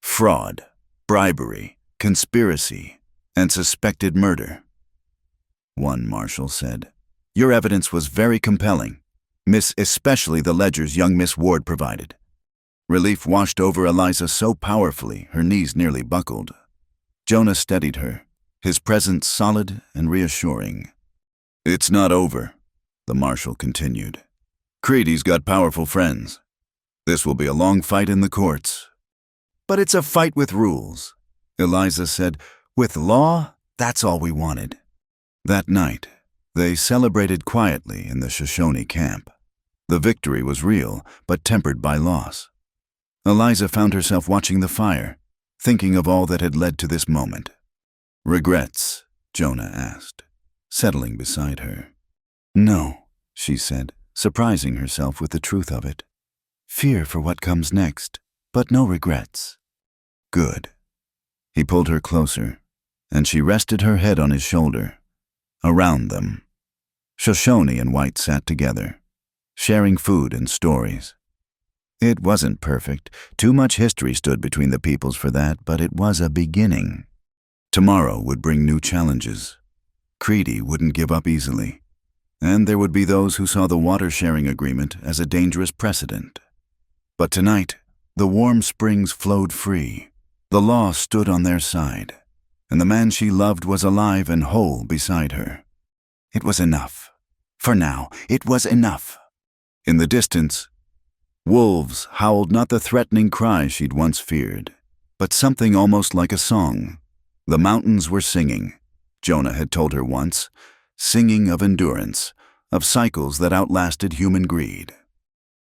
Fraud, bribery, conspiracy, and suspected murder. One marshal said, Your evidence was very compelling, especially the ledgers young Miss Ward provided. Relief washed over Eliza so powerfully her knees nearly buckled. Jonah steadied her, his presence solid and reassuring. It's not over, the marshal continued. Creedy's got powerful friends. This will be a long fight in the courts. But it's a fight with rules, Eliza said. With law, that's all we wanted. That night, they celebrated quietly in the Shoshone camp. The victory was real, but tempered by loss. Eliza found herself watching the fire, thinking of all that had led to this moment. Regrets? Jonah asked, settling beside her. No, she said, surprising herself with the truth of it. Fear for what comes next, but no regrets. Good. He pulled her closer, and she rested her head on his shoulder. Around them, Shoshone and White sat together, sharing food and stories. It wasn't perfect. Too much history stood between the peoples for that, but it was a beginning. Tomorrow would bring new challenges. Creedy wouldn't give up easily. And there would be those who saw the water-sharing agreement as a dangerous precedent. But tonight, the warm springs flowed free. The law stood on their side, and the man she loved was alive and whole beside her. It was enough. For now, it was enough. In the distance, wolves howled not the threatening cry she'd once feared, but something almost like a song. The mountains were singing, Jonah had told her once, singing of endurance, of cycles that outlasted human greed.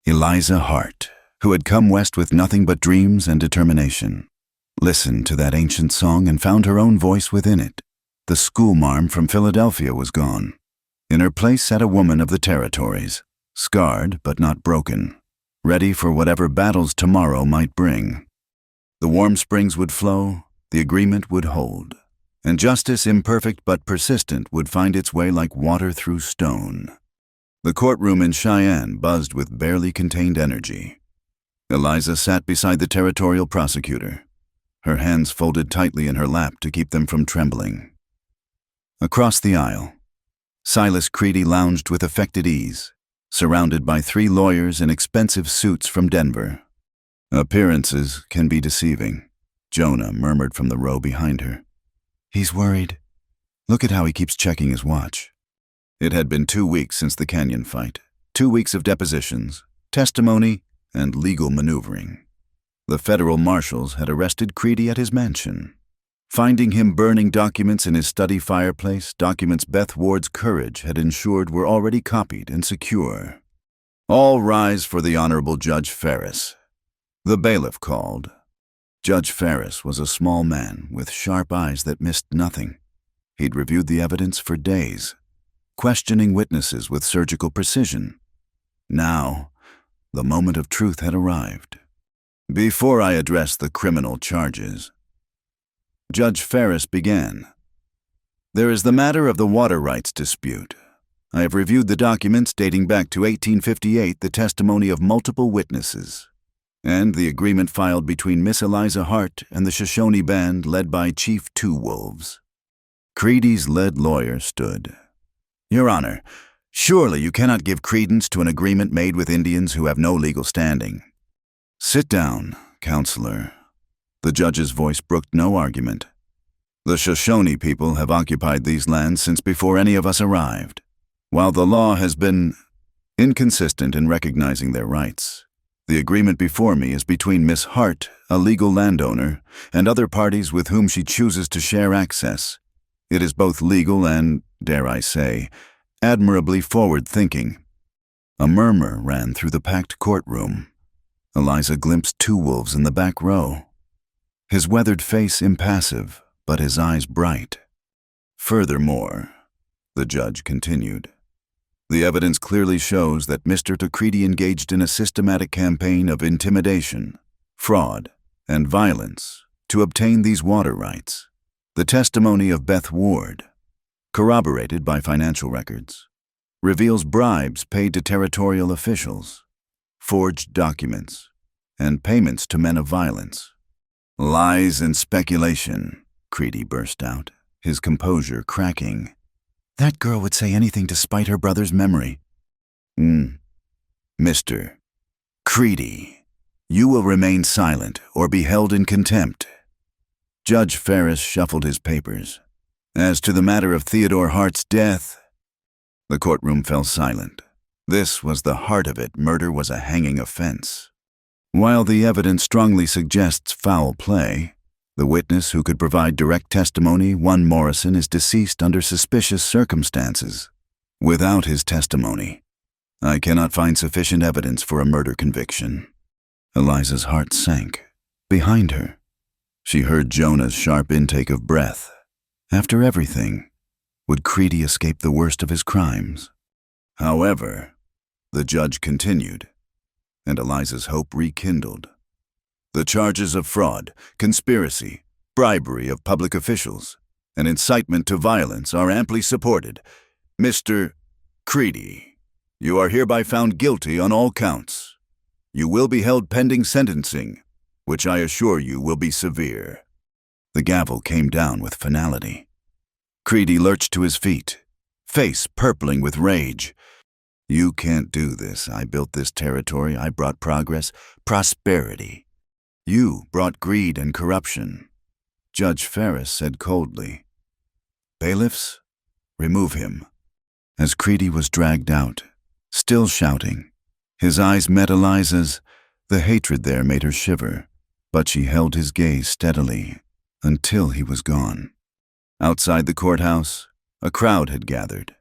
Eliza Hart, who had come west with nothing but dreams and determination, listened to that ancient song and found her own voice within it. The schoolmarm from Philadelphia was gone. In her place sat a woman of the territories, scarred but not broken, ready for whatever battles tomorrow might bring. The warm springs would flow, the agreement would hold, and justice, imperfect but persistent, would find its way like water through stone. The courtroom in Cheyenne buzzed with barely contained energy. Eliza sat beside the territorial prosecutor, her hands folded tightly in her lap to keep them from trembling. Across the aisle, Silas Creedy lounged with affected ease, surrounded by 3 lawyers in expensive suits from Denver. Appearances can be deceiving, Jonah murmured from the row behind her. He's worried. Look at how he keeps checking his watch. It had been 2 weeks since the canyon fight, 2 weeks of depositions, testimony, and legal maneuvering. The federal marshals had arrested Creedy at his mansion. Finding him burning documents in his study fireplace, documents Beth Ward's courage had ensured were already copied and secure. All rise for the Honorable Judge Ferris. The bailiff called. Judge Ferris was a small man with sharp eyes that missed nothing. He'd reviewed the evidence for days, questioning witnesses with surgical precision. Now, the moment of truth had arrived. Before I address the criminal charges, Judge Ferris began. There is the matter of the water rights dispute. I have reviewed the documents dating back to 1858, the testimony of multiple witnesses, and the agreement filed between Miss Eliza Hart and the Shoshone band led by Chief Two Wolves. Creedy's lead lawyer stood. Your Honor, surely you cannot give credence to an agreement made with Indians who have no legal standing. Sit down, Counselor. The judge's voice brooked no argument. The Shoshone people have occupied these lands since before any of us arrived. While the law has been inconsistent in recognizing their rights, the agreement before me is between Miss Hart, a legal landowner, and other parties with whom she chooses to share access. It is both legal and, dare I say, admirably forward-thinking. A murmur ran through the packed courtroom. Eliza glimpsed Two Wolves in the back row, his weathered face impassive, but his eyes bright. Furthermore, the judge continued, the evidence clearly shows that Mr. Creedy engaged in a systematic campaign of intimidation, fraud, and violence to obtain these water rights. The testimony of Beth Ward, corroborated by financial records, reveals bribes paid to territorial officials, forged documents, and payments to men of violence. Lies and speculation, Creedy burst out, his composure cracking. That girl would say anything to spite her brother's memory. Mr. Creedy, you will remain silent or be held in contempt. Judge Ferris shuffled his papers. As to the matter of Theodore Hart's death, the courtroom fell silent. This was the heart of it. Murder was a hanging offense. While the evidence strongly suggests foul play, the witness who could provide direct testimony, one Morrison, is deceased under suspicious circumstances. Without his testimony, I cannot find sufficient evidence for a murder conviction. Eliza's heart sank. Behind her, she heard Jonah's sharp intake of breath. After everything, would Creedy escape the worst of his crimes? However, the judge continued, and Eliza's hope rekindled. The charges of fraud, conspiracy, bribery of public officials, and incitement to violence are amply supported. Mr. Creedy, you are hereby found guilty on all counts. You will be held pending sentencing, which I assure you will be severe. The gavel came down with finality. Creedy lurched to his feet, face purpling with rage. You can't do this. I built this territory. I brought progress, prosperity. You brought greed and corruption. Judge Ferris said coldly, Bailiffs, remove him. As Creedy was dragged out, still shouting, his eyes met Eliza's. The hatred there made her shiver, but she held his gaze steadily until he was gone. Outside the courthouse, a crowd had gathered.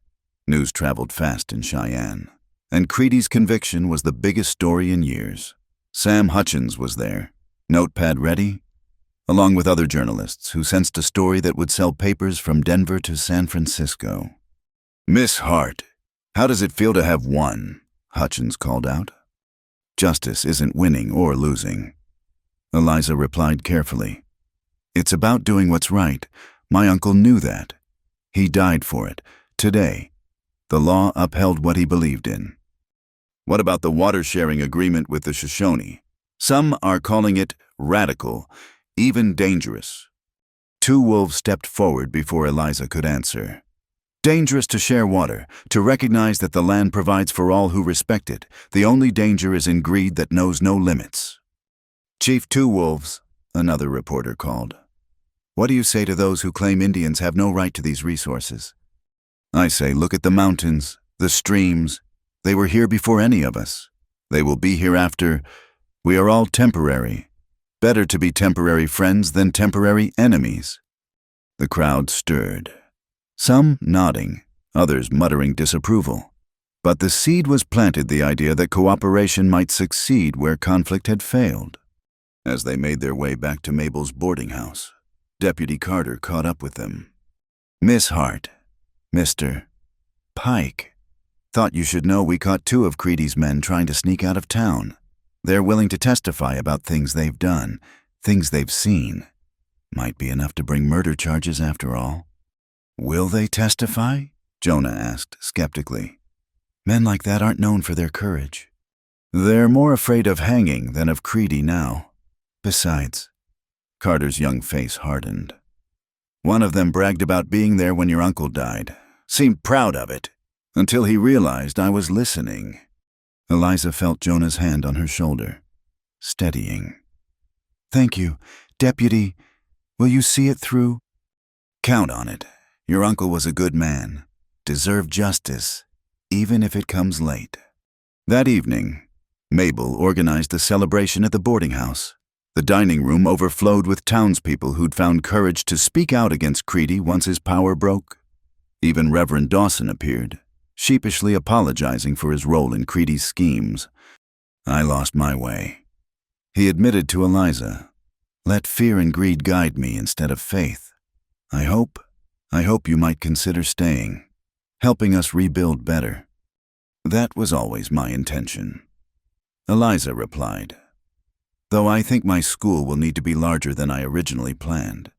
News traveled fast in Cheyenne, and Creedy's conviction was the biggest story in years. Sam Hutchins was there, notepad ready, along with other journalists who sensed a story that would sell papers from Denver to San Francisco. Miss Hart, how does it feel to have won? Hutchins called out. Justice isn't winning or losing. Eliza replied carefully. It's about doing what's right. My uncle knew that. He died for it. Today, the law upheld what he believed in. What about the water-sharing agreement with the Shoshone? Some are calling it radical, even dangerous. Two Wolves stepped forward before Eliza could answer. Dangerous to share water, to recognize that the land provides for all who respect it. The only danger is in greed that knows no limits. Chief Two Wolves, another reporter called. What do you say to those who claim Indians have no right to these resources? I say, look at the mountains, the streams. They were here before any of us. They will be here after. We are all temporary. Better to be temporary friends than temporary enemies. The crowd stirred, some nodding, others muttering disapproval. But the seed was planted, the idea that cooperation might succeed where conflict had failed. As they made their way back to Mabel's boarding house, Deputy Carter caught up with them. Miss Hart, Mr. Pike, thought you should know we caught 2 of Creedy's men trying to sneak out of town. They're willing to testify about things they've done, things they've seen. Might be enough to bring murder charges after all. Will they testify? Jonah asked skeptically. Men like that aren't known for their courage. They're more afraid of hanging than of Creedy now. Besides, Carter's young face hardened. One of them bragged about being there when your uncle died. Seemed proud of it, until he realized I was listening. Eliza felt Jonah's hand on her shoulder, steadying. Thank you, Deputy. Will you see it through? Count on it. Your uncle was a good man. Deserved justice, even if it comes late. That evening, Mabel organized a celebration at the boarding house. The dining room overflowed with townspeople who'd found courage to speak out against Creedy once his power broke. Even Reverend Dawson appeared, sheepishly apologizing for his role in Creedy's schemes. I lost my way. He admitted to Eliza, let fear and greed guide me instead of faith. I hope you might consider staying, helping us rebuild better. That was always my intention. Eliza replied, though I think my school will need to be larger than I originally planned.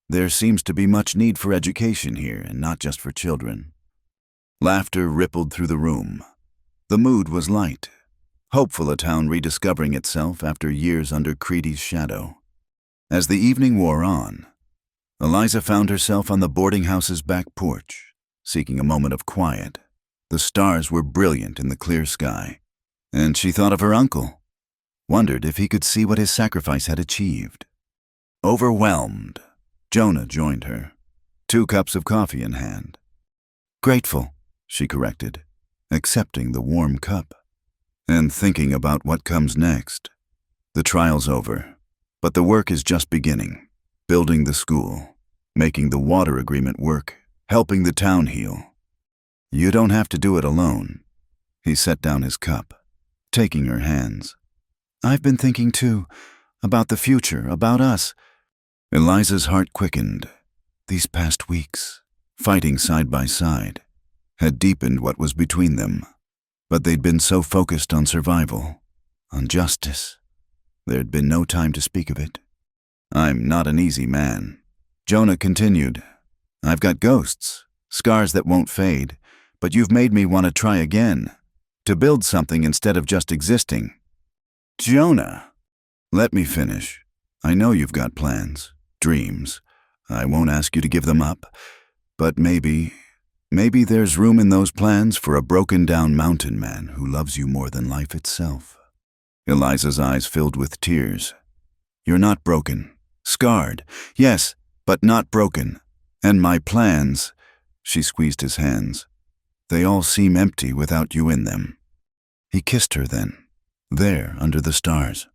There seems to be much need for education here, and not just for children. Laughter rippled through the room. The mood was light, hopeful a town rediscovering itself after years under Creedy's shadow. As the evening wore on, Eliza found herself on the boarding house's back porch, seeking a moment of quiet. The stars were brilliant in the clear sky, and she thought of her uncle, wondered if he could see what his sacrifice had achieved. Overwhelmed, Jonah joined her, 2 cups of coffee in hand. Grateful, she corrected, accepting the warm cup, and thinking about what comes next. The trial's over, but the work is just beginning, building the school, making the water agreement work, helping the town heal. You don't have to do it alone. He set down his cup, taking her hands. I've been thinking too, about the future, about us. Eliza's heart quickened. These past weeks, fighting side by side, had deepened what was between them. But they'd been so focused on survival, on justice. There'd been no time to speak of it. I'm not an easy man. Jonah continued. I've got ghosts, scars that won't fade, but you've made me want to try again, to build something instead of just existing. Jonah, let me finish. I know you've got plans, dreams. I won't ask you to give them up, but maybe there's room in those plans for a broken-down mountain man who loves you more than life itself. Eliza's eyes filled with tears. You're not broken. Scarred, yes, but not broken. And my plans, she squeezed his hands, they all seem empty without you in them. He kissed her then, there under the stars.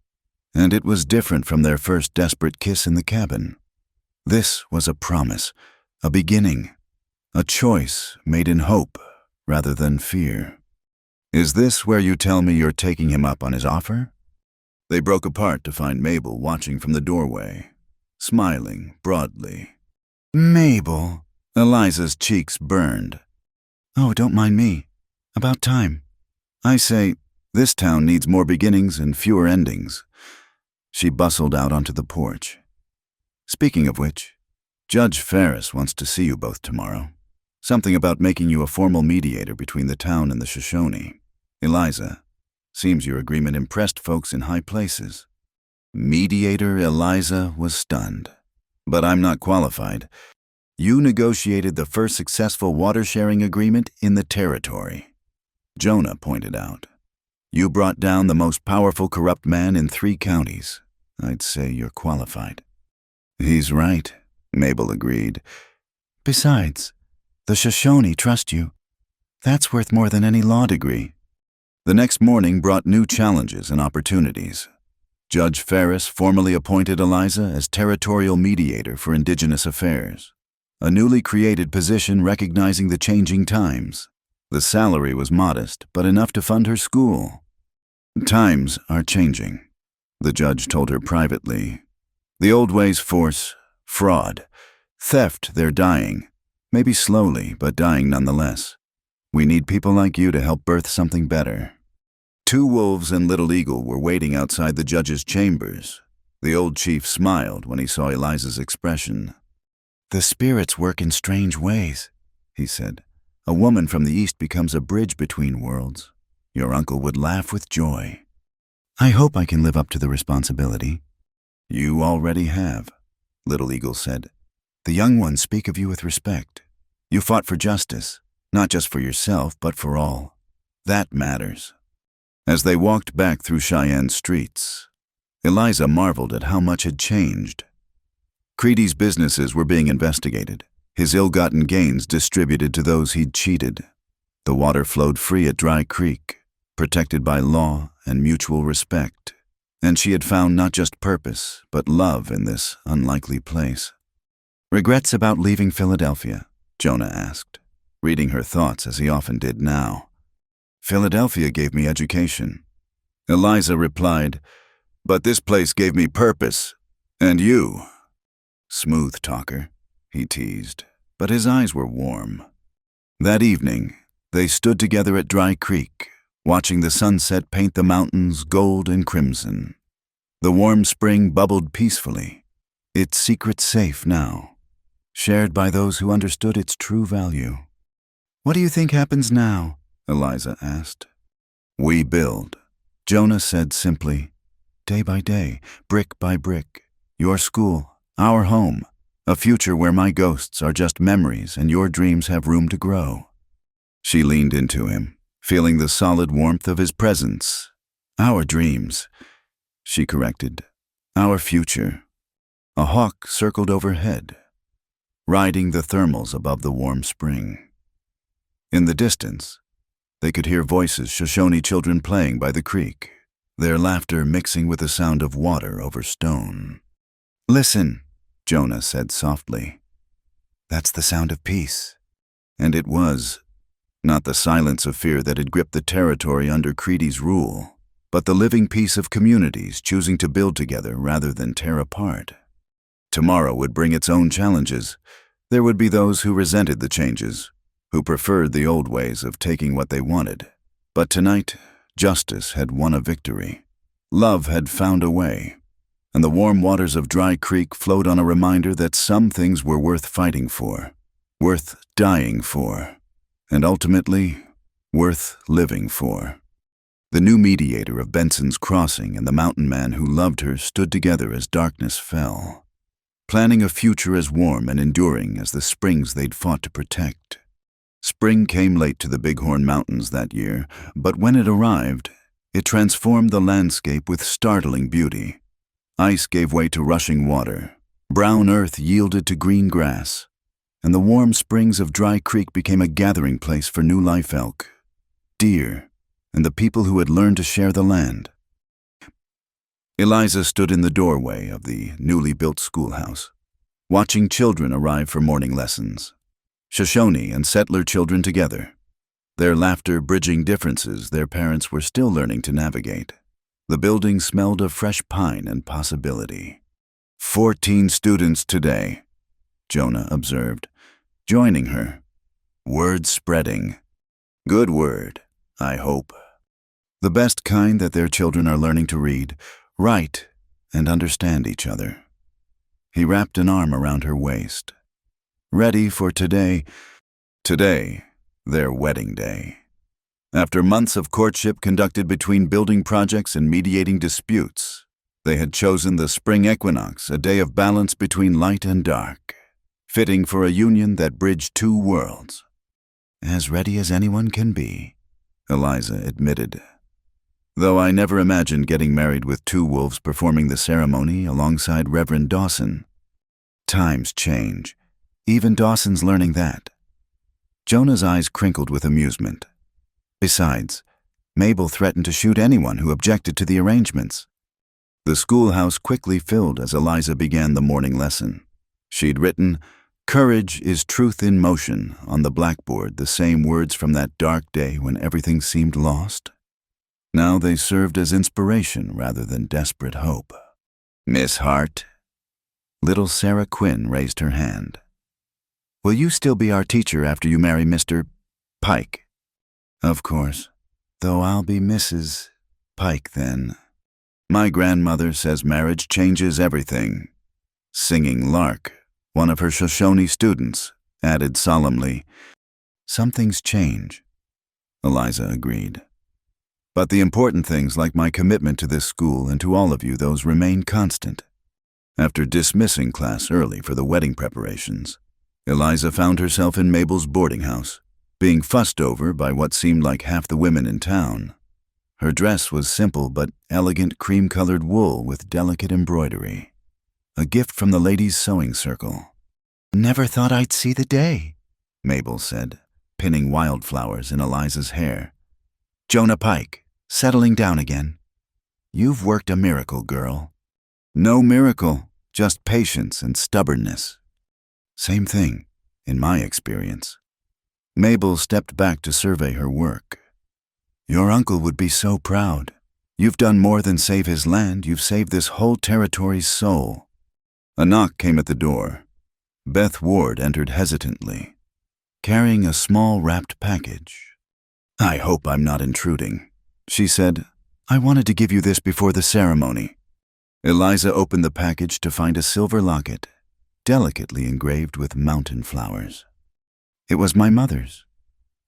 And it was different from their first desperate kiss in the cabin. This was a promise, a beginning, a choice made in hope rather than fear. Is this where you tell me you're taking him up on his offer? They broke apart to find Mabel watching from the doorway, smiling broadly. Mabel, Eliza's cheeks burned. Oh, don't mind me. About time. I say, this town needs more beginnings and fewer endings. She bustled out onto the porch. Speaking of which, Judge Ferris wants to see you both tomorrow. Something about making you a formal mediator between the town and the Shoshone. Eliza, seems your agreement impressed folks in high places. Mediator Eliza was stunned. But I'm not qualified. You negotiated the first successful water-sharing agreement in the territory. Jonah pointed out. You brought down the most powerful corrupt man in 3 counties. I'd say you're qualified. He's right, Mabel agreed. Besides, the Shoshone trust you. That's worth more than any law degree. The next morning brought new challenges and opportunities. Judge Ferris formally appointed Eliza as territorial mediator for Indigenous affairs, a newly created position recognizing the changing times. The salary was modest, but enough to fund her school. Times are changing, the judge told her privately. The old ways force, fraud, theft, they're dying. Maybe slowly, but dying nonetheless. We need people like you to help birth something better. 2 wolves and Little Eagle were waiting outside the judge's chambers. The old chief smiled when he saw Eliza's expression. The spirits work in strange ways, he said. A woman from the east becomes a bridge between worlds. Your uncle would laugh with joy. I hope I can live up to the responsibility. You already have, Little Eagle said. The young ones speak of you with respect. You fought for justice, not just for yourself, but for all. That matters. As they walked back through Cheyenne's streets, Eliza marveled at how much had changed. Creedy's businesses were being investigated, his ill-gotten gains distributed to those he'd cheated. The water flowed free at Dry Creek, protected by law and mutual respect, and she had found not just purpose, but love in this unlikely place. Regrets about leaving Philadelphia? Jonah asked, reading her thoughts as he often did now. Philadelphia gave me education. Eliza replied, but this place gave me purpose. And you? Smooth talker, he teased, but his eyes were warm. That evening, they stood together at Dry Creek, watching the sunset paint the mountains gold and crimson. The warm spring bubbled peacefully, its secret safe now, shared by those who understood its true value. What do you think happens now? Eliza asked. We build, Jonah said simply. Day by day, brick by brick. Your school, our home, a future where my ghosts are just memories and your dreams have room to grow. She leaned into him, feeling the solid warmth of his presence. Our dreams, she corrected. Our future. A hawk circled overhead, riding the thermals above the warm spring. In the distance, they could hear voices Shoshone children playing by the creek, their laughter mixing with the sound of water over stone. Listen, Jonah said softly. That's the sound of peace. And it was. Not the silence of fear that had gripped the territory under Creedy's rule, but the living peace of communities choosing to build together rather than tear apart. Tomorrow would bring its own challenges. There would be those who resented the changes, who preferred the old ways of taking what they wanted. But tonight, justice had won a victory. Love had found a way, and the warm waters of Dry Creek flowed on a reminder that some things were worth fighting for, worth dying for, and ultimately, worth living for. The new mediator of Benson's Crossing and the mountain man who loved her stood together as darkness fell, planning a future as warm and enduring as the springs they'd fought to protect. Spring came late to the Bighorn Mountains that year, but when it arrived, it transformed the landscape with startling beauty. Ice gave way to rushing water, brown earth yielded to green grass, and the warm springs of Dry Creek became a gathering place for new life elk, deer, and the people who had learned to share the land. Eliza stood in the doorway of the newly built schoolhouse, watching children arrive for morning lessons. Shoshone and settler children together, their laughter bridging differences their parents were still learning to navigate. The building smelled of fresh pine and possibility. 14 students today, Jonah observed, joining her. Word spreading. Good word, I hope. The best kind that their children are learning to read, write, and understand each other. He wrapped an arm around her waist. Ready for today, their wedding day. After months of courtship conducted between building projects and mediating disputes, they had chosen the spring equinox, a day of balance between light and dark, fitting for a union that bridged two worlds. As ready as anyone can be, Eliza admitted. Though I never imagined getting married with two wolves performing the ceremony alongside Reverend Dawson. Times change. Even Dawson's learning that. Jonah's eyes crinkled with amusement. Besides, Mabel threatened to shoot anyone who objected to the arrangements. The schoolhouse quickly filled as Eliza began the morning lesson. She'd written, "Courage is truth in motion," on the blackboard, the same words from that dark day when everything seemed lost. Now they served as inspiration rather than desperate hope. Miss Hart? Little Sarah Quinn raised her hand. Will you still be our teacher after you marry Mr. Pike? Of course, though I'll be Mrs. Pike then. My grandmother says marriage changes everything. Singing lark, One of her Shoshone students added solemnly, "Some things change." Eliza agreed. "But the important things, like my commitment to this school and to all of you, those remain constant." After dismissing class early for the wedding preparations, Eliza found herself in Mabel's boarding house, being fussed over by what seemed like half the women in town. Her dress was simple but elegant cream-colored wool with delicate embroidery, a gift from the ladies' sewing circle. "Never thought I'd see the day," Mabel said, pinning wildflowers in Eliza's hair. "Jonah Pike, settling down again. You've worked a miracle, girl." "No miracle, just patience and stubbornness." "Same thing, in my experience." Mabel stepped back to survey her work. "Your uncle would be so proud. You've done more than save his land, you've saved this whole territory's soul." A knock came at the door. Beth Ward entered hesitantly, carrying a small wrapped package. "I hope I'm not intruding," she said. "I wanted to give you this before the ceremony." Eliza opened the package to find a silver locket, delicately engraved with mountain flowers. "It was my mother's,"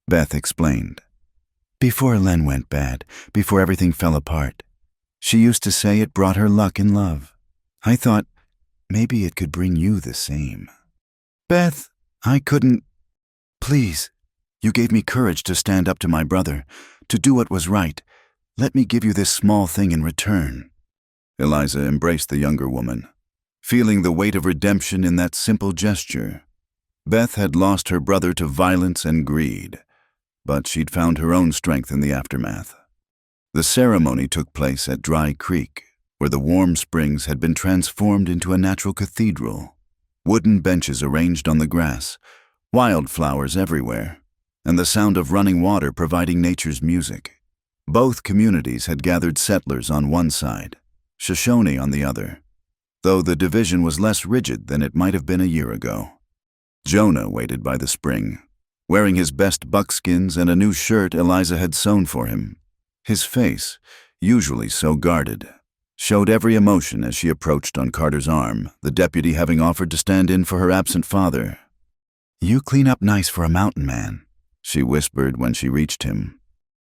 Beth explained. "Before Len went bad, before everything fell apart, she used to say it brought her luck in love. I thought maybe it could bring you the same." "Beth, I couldn't. Please, you gave me courage to stand up to my brother, to do what was right. Let me give you this small thing in return." Eliza embraced the younger woman, feeling the weight of redemption in that simple gesture. Beth had lost her brother to violence and greed, but she'd found her own strength in the aftermath. The ceremony took place at Dry Creek, where the warm springs had been transformed into a natural cathedral. Wooden benches arranged on the grass, wildflowers everywhere, and the sound of running water providing nature's music. Both communities had gathered settlers on one side, Shoshone on the other, though the division was less rigid than it might have been a year ago. Jonah waited by the spring, wearing his best buckskins and a new shirt Eliza had sewn for him. His face, usually so guarded, showed every emotion as she approached on Carter's arm, the deputy having offered to stand in for her absent father. "You clean up nice for a mountain man," she whispered when she reached him.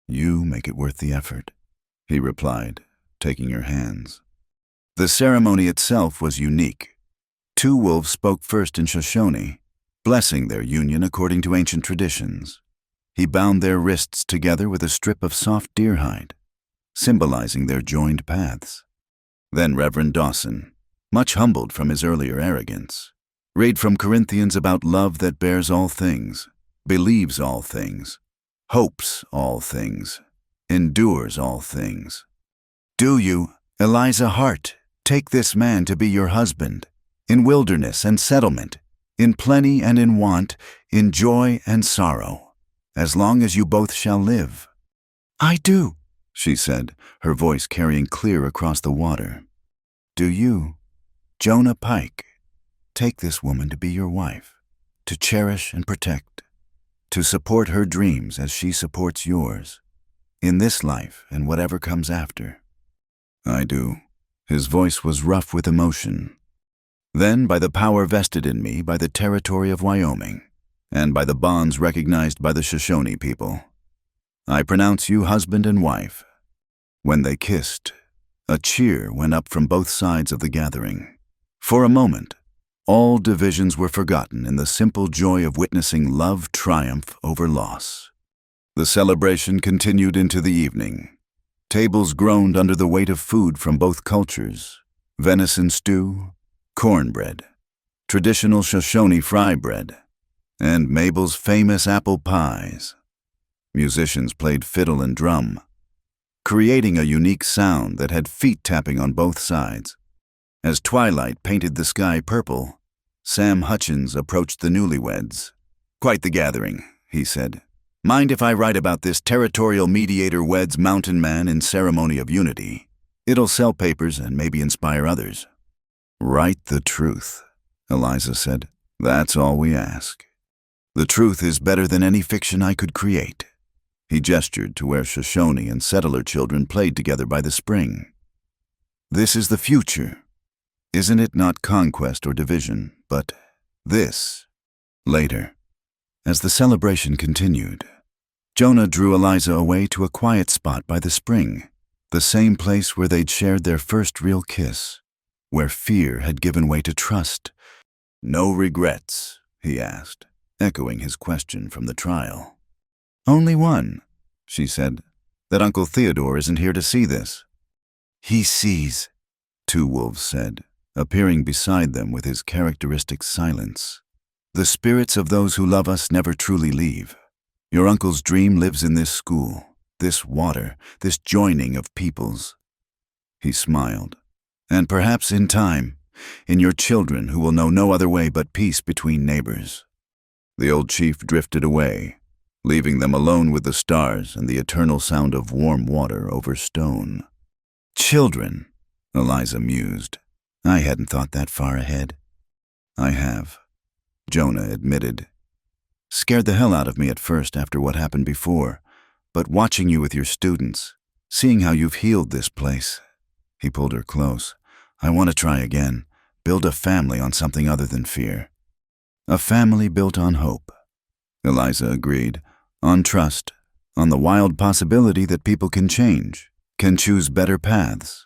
"You make it worth the effort," he replied, taking her hands. The ceremony itself was unique. Two wolves spoke first in Shoshone, blessing their union according to ancient traditions. He bound their wrists together with a strip of soft deer hide, symbolizing their joined paths. Then Reverend Dawson, much humbled from his earlier arrogance, read from Corinthians about love that bears all things, believes all things, hopes all things, endures all things. "Do you, Eliza Hart, take this man to be your husband, in wilderness and settlement, in plenty and in want, in joy and sorrow, as long as you both shall live?" "I do," she said, her voice carrying clear across the water. "Do you, Jonah Pike, take this woman to be your wife, to cherish and protect, to support her dreams as she supports yours, in this life and whatever comes after?" "I do." His voice was rough with emotion. "Then, by the power vested in me by the territory of Wyoming, and by the bonds recognized by the Shoshone people, I pronounce you husband and wife." When they kissed, a cheer went up from both sides of the gathering. For a moment, all divisions were forgotten in the simple joy of witnessing love triumph over loss. The celebration continued into the evening. Tables groaned under the weight of food from both cultures: venison stew, cornbread, traditional Shoshone fry bread, and Mabel's famous apple pies. Musicians played fiddle and drum, creating a unique sound that had feet tapping on both sides. As twilight painted the sky purple, Sam Hutchins approached the newlyweds. "Quite the gathering," he said. "Mind if I write about this territorial mediator weds mountain man in ceremony of unity? It'll sell papers and maybe inspire others." "Write the truth," Eliza said. "That's all we ask. The truth is better than any fiction I could create." He gestured to where Shoshone and settler children played together by the spring. "This is the future. Isn't it not conquest or division, but This, later. As the celebration continued, Jonah drew Eliza away to a quiet spot by the spring, the same place where they'd shared their first real kiss, where fear had given way to trust. "No regrets?" he asked, echoing his question from the trial. "Only one," she said, "that Uncle Theodore isn't here to see this." "He sees," Two Wolves said, appearing beside them with his characteristic silence. "The spirits of those who love us never truly leave. Your uncle's dream lives in this school, this water, this joining of peoples." He smiled. "And perhaps in time, in your children who will know no other way but peace between neighbors." The old chief drifted away, leaving them alone with the stars and the eternal sound of warm water over stone. "Children," Eliza mused. "I hadn't thought that far ahead." "I have," Jonah admitted. "Scared the hell out of me at first after what happened before, but watching you with your students, seeing how you've healed this place." He pulled her close. "I want to try again, build a family on something other than fear." "A family built on hope," Eliza agreed, "on trust, on the wild possibility that people can change, can choose better paths."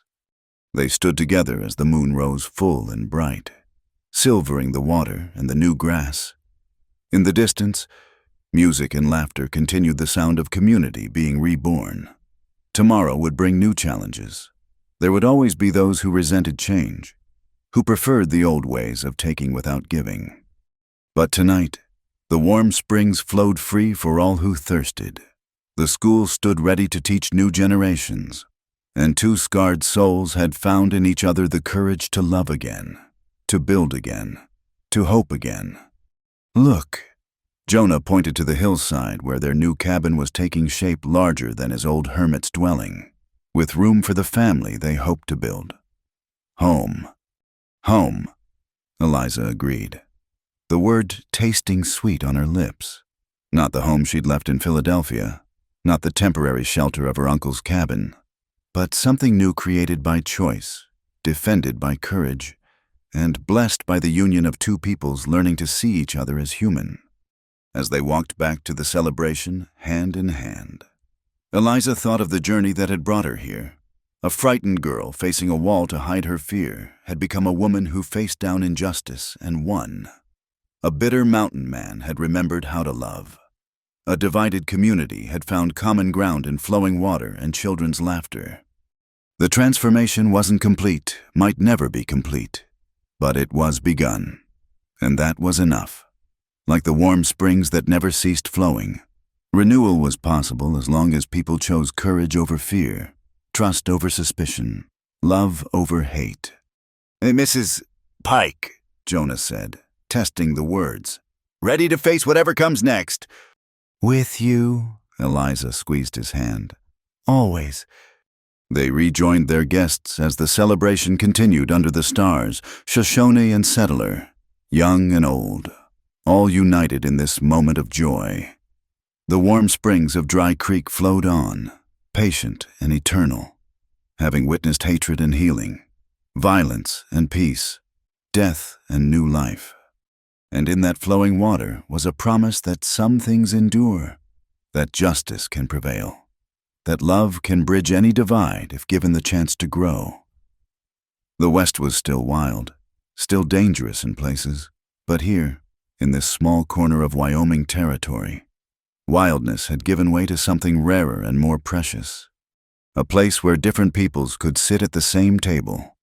They stood together as the moon rose full and bright, silvering the water and the new grass. In the distance, music and laughter continued the sound of community being reborn. Tomorrow would bring new challenges. There would always be those who resented change, who preferred the old ways of taking without giving. But tonight, the warm springs flowed free for all who thirsted. The school stood ready to teach new generations, and two scarred souls had found in each other the courage to love again, to build again, to hope again. "Look," Jonah pointed to the hillside where their new cabin was taking shape larger than his old hermit's dwelling, with room for the family they hoped to build. "Home. Home," Eliza agreed, the word tasting sweet on her lips. Not the home she'd left in Philadelphia, not the temporary shelter of her uncle's cabin, but something new created by choice, defended by courage, and blessed by the union of two peoples learning to see each other as human. As they walked back to the celebration, hand in hand, Eliza thought of the journey that had brought her here. A frightened girl facing a wall to hide her fear had become a woman who faced down injustice and won. A bitter mountain man had remembered how to love. A divided community had found common ground in flowing water and children's laughter. The transformation wasn't complete, might never be complete, but it was begun, and that was enough. Like the warm springs that never ceased flowing, renewal was possible as long as people chose courage over fear, trust over suspicion, love over hate. "Hey, Mrs. Pike," Jonah said, testing the words. "Ready to face whatever comes next?" "With you," Eliza squeezed his hand. "Always." They rejoined their guests as the celebration continued under the stars, Shoshone and settler, young and old, all united in this moment of joy. The warm springs of Dry Creek flowed on, patient and eternal, having witnessed hatred and healing, violence and peace, death and new life. And in that flowing water was a promise that some things endure, that justice can prevail, that love can bridge any divide if given the chance to grow. The West was still wild, still dangerous in places, but here, in this small corner of Wyoming territory, wildness had given way to something rarer and more precious. A place where different peoples could sit at the same table,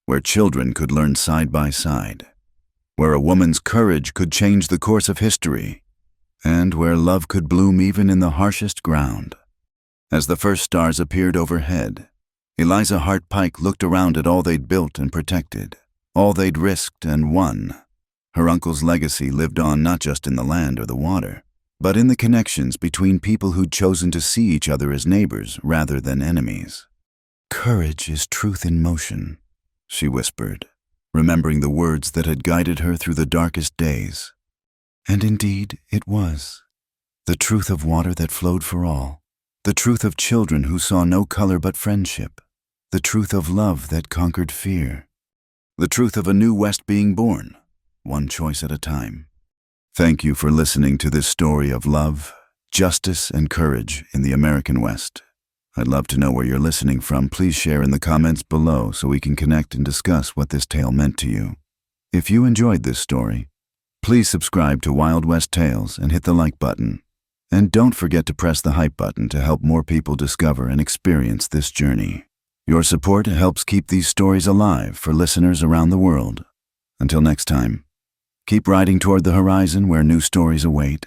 where children could learn side by side, where a woman's courage could change the course of history, and where love could bloom even in the harshest ground. As the first stars appeared overhead, Eliza Hart Pike looked around at all they'd built and protected, all they'd risked and won. Her uncle's legacy lived on not just in the land or the water, but in the connections between people who'd chosen to see each other as neighbors rather than enemies. "Courage is truth in motion," she whispered, remembering the words that had guided her through the darkest days. And indeed it was. The truth of water that flowed for all, the truth of children who saw no color but friendship, the truth of love that conquered fear, the truth of a new West being born, one choice at a time. Thank you for listening to this story of love, justice, and courage in the American West. I'd love to know where you're listening from. Please share in the comments below so we can connect and discuss what this tale meant to you. If you enjoyed this story, please subscribe to Wild West Tales and hit the like button. And don't forget to press the hype button to help more people discover and experience this journey. Your support helps keep these stories alive for listeners around the world. Until next time, keep riding toward the horizon where new stories await.